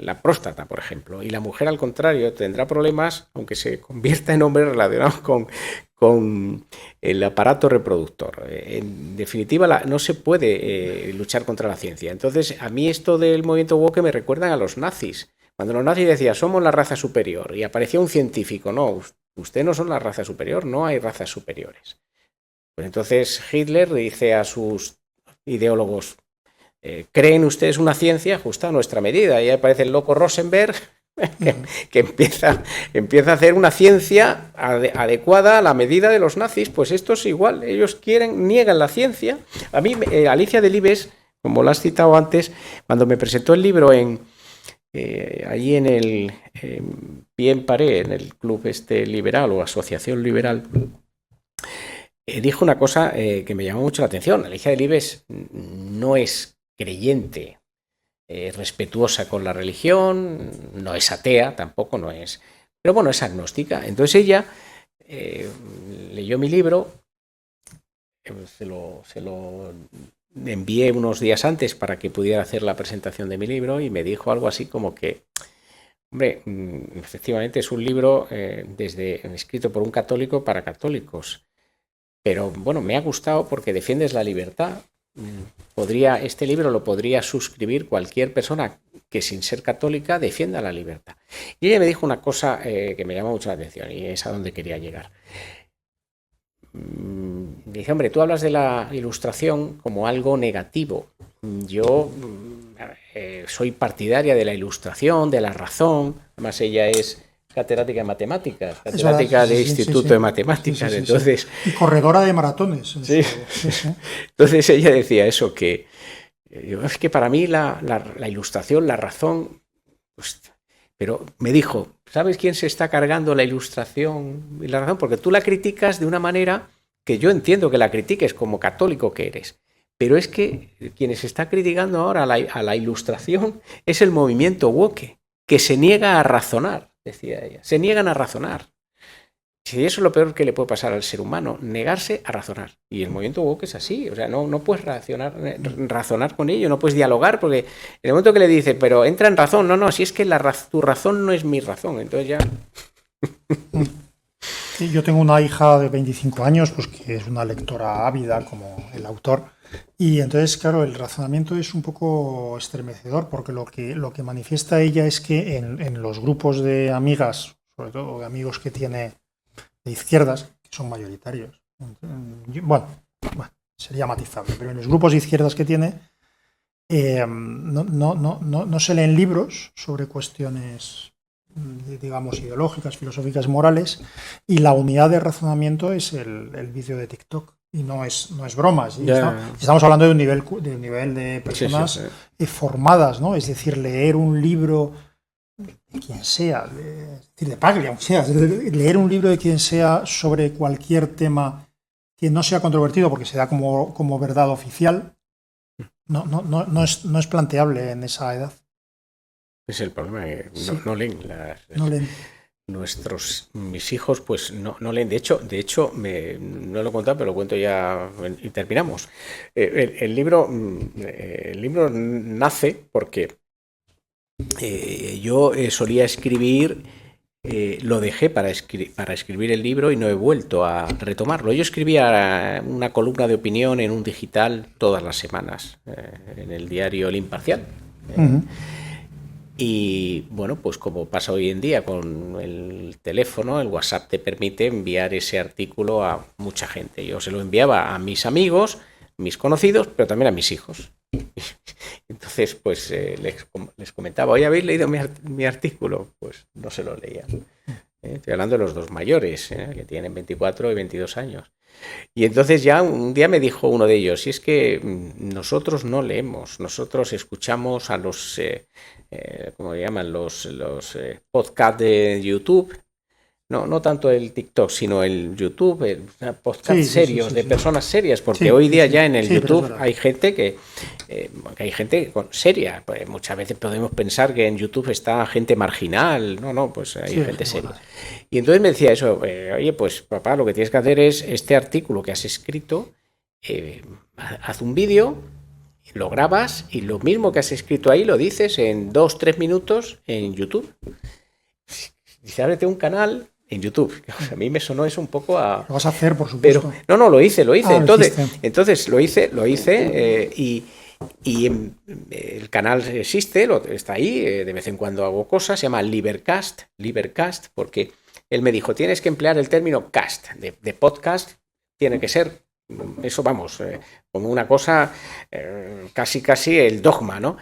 la próstata, por ejemplo. Y la mujer, al contrario, tendrá problemas, aunque se convierta en hombre, relacionados con el aparato reproductor. En definitiva, no se puede luchar contra la ciencia. Entonces, a mí esto del movimiento woke me recuerdan a los nazis. Cuando los nazis decían, somos la raza superior, y aparecía un científico, no, usted no son la raza superior, no hay razas superiores. Pues entonces Hitler dice a sus ideólogos, ¿creen ustedes una ciencia justa a nuestra medida? Y ahí aparece el loco Rosenberg, que empieza a hacer una ciencia adecuada a la medida de los nazis. Pues esto es igual, ellos niegan la ciencia. A mí, Alicia Delibes, como lo has citado antes, cuando me presentó el libro allí en el Pie en Pared, en el club liberal o asociación liberal, dijo una cosa que me llamó mucho la atención. Alicia Delibes no es creyente, respetuosa con la religión, no es atea, tampoco no es, pero bueno, es agnóstica. Entonces ella leyó mi libro, se lo envié unos días antes para que pudiera hacer la presentación de mi libro y me dijo algo así como que, hombre, efectivamente es un libro escrito por un católico para católicos, pero bueno, me ha gustado porque defiendes la libertad este libro lo podría suscribir cualquier persona que sin ser católica defienda la libertad. Y ella me dijo una cosa que me llamó mucho la atención y es a donde quería llegar. Dice, hombre, tú hablas de la Ilustración como algo negativo. Yo soy partidaria de la Ilustración, de la razón. Además, ella es catedrática de matemáticas, catedrática de Instituto de Matemáticas. Entonces, y corredora de maratones. Sí. Entonces ella decía eso, que es que para mí la Ilustración, la razón, pues, pero me dijo, ¿sabes quién se está cargando la Ilustración y la razón? Porque tú la criticas de una manera que yo entiendo que la critiques como católico que eres, pero es que quien se está criticando ahora a la Ilustración es el movimiento woke, que se niega a razonar, decía ella, se niegan a razonar. Si eso es lo peor que le puede pasar al ser humano, negarse a razonar. Y el movimiento woke es así, o sea, no puedes razonar con ello, no puedes dialogar, porque en el momento que le dices, pero entra en razón, no, si es que tu razón no es mi razón, entonces ya... Sí, yo tengo una hija de 25 años, pues que es una lectora ávida, como el autor, y entonces, claro, el razonamiento es un poco estremecedor, porque lo que manifiesta ella es que en los grupos de amigas, sobre todo de amigos que tiene de izquierdas, que son mayoritarios, bueno, sería matizable, pero en los grupos de izquierdas que tiene, no se leen libros sobre cuestiones, digamos, ideológicas, filosóficas, morales, y la unidad de razonamiento es el vídeo de TikTok. Y no es broma. ¿Sí? Estamos hablando de un nivel de personas formadas, ¿no? Es decir, leer un libro de quien sea, es decir, de Paglia, leer un libro de quien sea sobre cualquier tema que no sea controvertido porque se da como verdad oficial, no es planteable en esa edad. Es el problema, no leen. No leen. Mis hijos pues no leen. De hecho no lo he contado, pero lo cuento ya y terminamos. El libro nace porque yo solía escribir, lo dejé para escribir el libro y no he vuelto a retomarlo. Yo escribía una columna de opinión en un digital todas las semanas, en el diario El Imparcial. Y bueno, pues como pasa hoy en día con el teléfono, el WhatsApp te permite enviar ese artículo a mucha gente. Yo se lo enviaba a mis amigos, mis conocidos, pero también a mis hijos. Entonces, pues les comentaba, ¿hoy habéis leído mi artículo? Pues no se lo leían. Estoy hablando de los dos mayores, que tienen 24 y 22 años. Y entonces ya un día me dijo uno de ellos, si es que nosotros no leemos, nosotros escuchamos a los... ¿cómo se llaman? Los podcasts de YouTube, no tanto el TikTok, sino el YouTube, podcasts serios de personas serias, porque hoy día ya en el YouTube hay gente que hay gente seria. Pues muchas veces podemos pensar que en YouTube está gente marginal, pues hay gente seria. Y entonces me decía eso, oye, pues papá, lo que tienes que hacer es este artículo que has escrito, haz un vídeo, lo grabas y lo mismo que has escrito ahí lo dices en 2-3 minutos en YouTube. Dice, ábrete un canal en YouTube. A mí me sonó eso un poco a... Lo vas a hacer, por supuesto. Pero, no, lo hice. Entonces lo hice y el canal existe, está ahí, de vez en cuando hago cosas, se llama Libercast, porque él me dijo, tienes que emplear el término cast, de podcast, tiene que ser... Eso vamos, como una cosa casi el dogma, ¿no?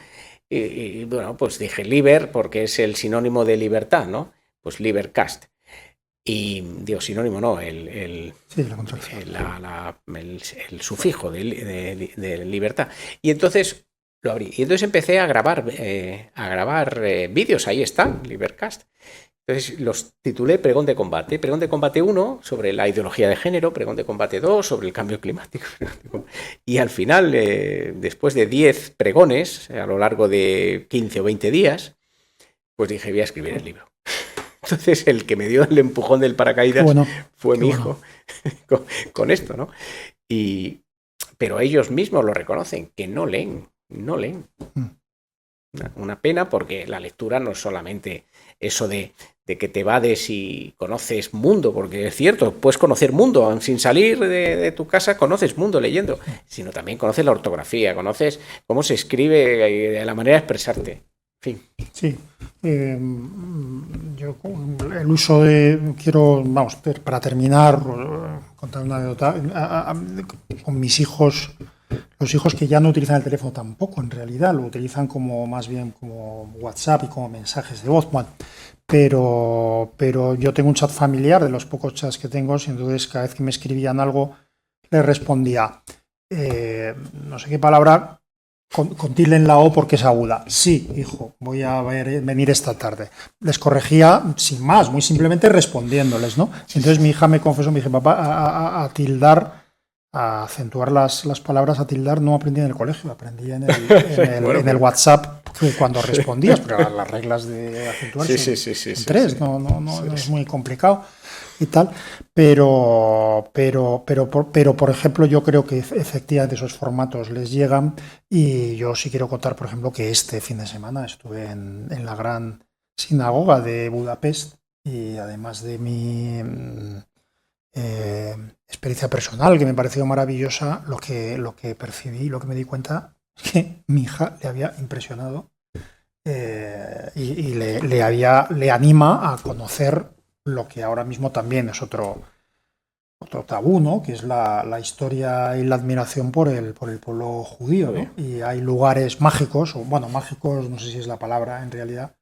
Y bueno, pues dije liber porque es el sinónimo de libertad, ¿no? Pues Libercast. Y digo, sinónimo no, el sufijo de libertad. Y entonces lo abrí. Y entonces empecé a grabar vídeos, ahí está, Libercast. Entonces los titulé Pregón de Combate. Pregón de Combate 1 sobre la ideología de género, Pregón de Combate 2 sobre el cambio climático. Y al final, después de 10 pregones, a lo largo de 15 o 20 días, pues dije, voy a escribir el libro. Entonces el que me dio el empujón del paracaídas fue mi hijo con esto, ¿no? Pero ellos mismos lo reconocen, que no leen. Una pena, porque la lectura no es solamente eso de que te vades y conoces mundo, porque es cierto, puedes conocer mundo, sin salir de tu casa conoces mundo leyendo, sino también conoces la ortografía, conoces cómo se escribe, la manera de expresarte. En fin. Sí, yo el uso de, para terminar, contar una anécdota, con mis hijos, los hijos que ya no utilizan el teléfono tampoco, en realidad, lo utilizan más bien como WhatsApp y como mensajes de voz, bueno, pero yo tengo un chat familiar, de los pocos chats que tengo, y entonces cada vez que me escribían algo, les respondía, no sé qué palabra, con tilde en la O porque es aguda. Sí, hijo, voy a venir esta tarde. Les corregía sin más, muy simplemente respondiéndoles, ¿no? Entonces mi hija me confesó, me dije, papá, a tildar, a acentuar las palabras, a tildar, no aprendí en el colegio, aprendí en el WhatsApp cuando respondías, pero las reglas de acentuar son tres, no es muy complicado y tal, pero por ejemplo, yo creo que efectivamente esos formatos les llegan, y yo sí quiero contar, por ejemplo, que este fin de semana estuve en la gran sinagoga de Budapest, y además de mi experiencia personal, que me pareció maravillosa, lo que percibí, lo que me di cuenta, es que mi hija le había impresionado, y le anima a conocer lo que ahora mismo también es otro tabú, ¿no? Que es la historia y la admiración por el pueblo judío, ¿no? Y hay lugares mágicos, o bueno, mágicos, no sé si es la palabra en realidad,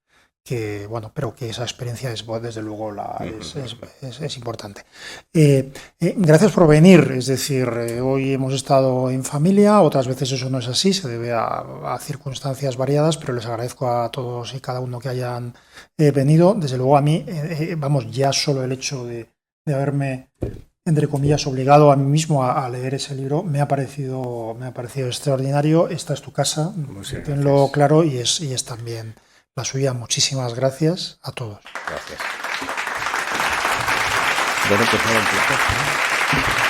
que bueno, pero que esa experiencia es, desde luego, es importante. Gracias por venir, es decir, hoy hemos estado en familia, otras veces eso no es así, se debe a circunstancias variadas, pero les agradezco a todos y cada uno que hayan venido. Desde luego a mí, ya solo el hecho de haberme, entre comillas, obligado a mí mismo a leer ese libro me ha parecido extraordinario. Esta es tu casa, tenlo claro, y es también la suya. Muchísimas gracias a todos. Gracias. Bueno, pues nada, un placer.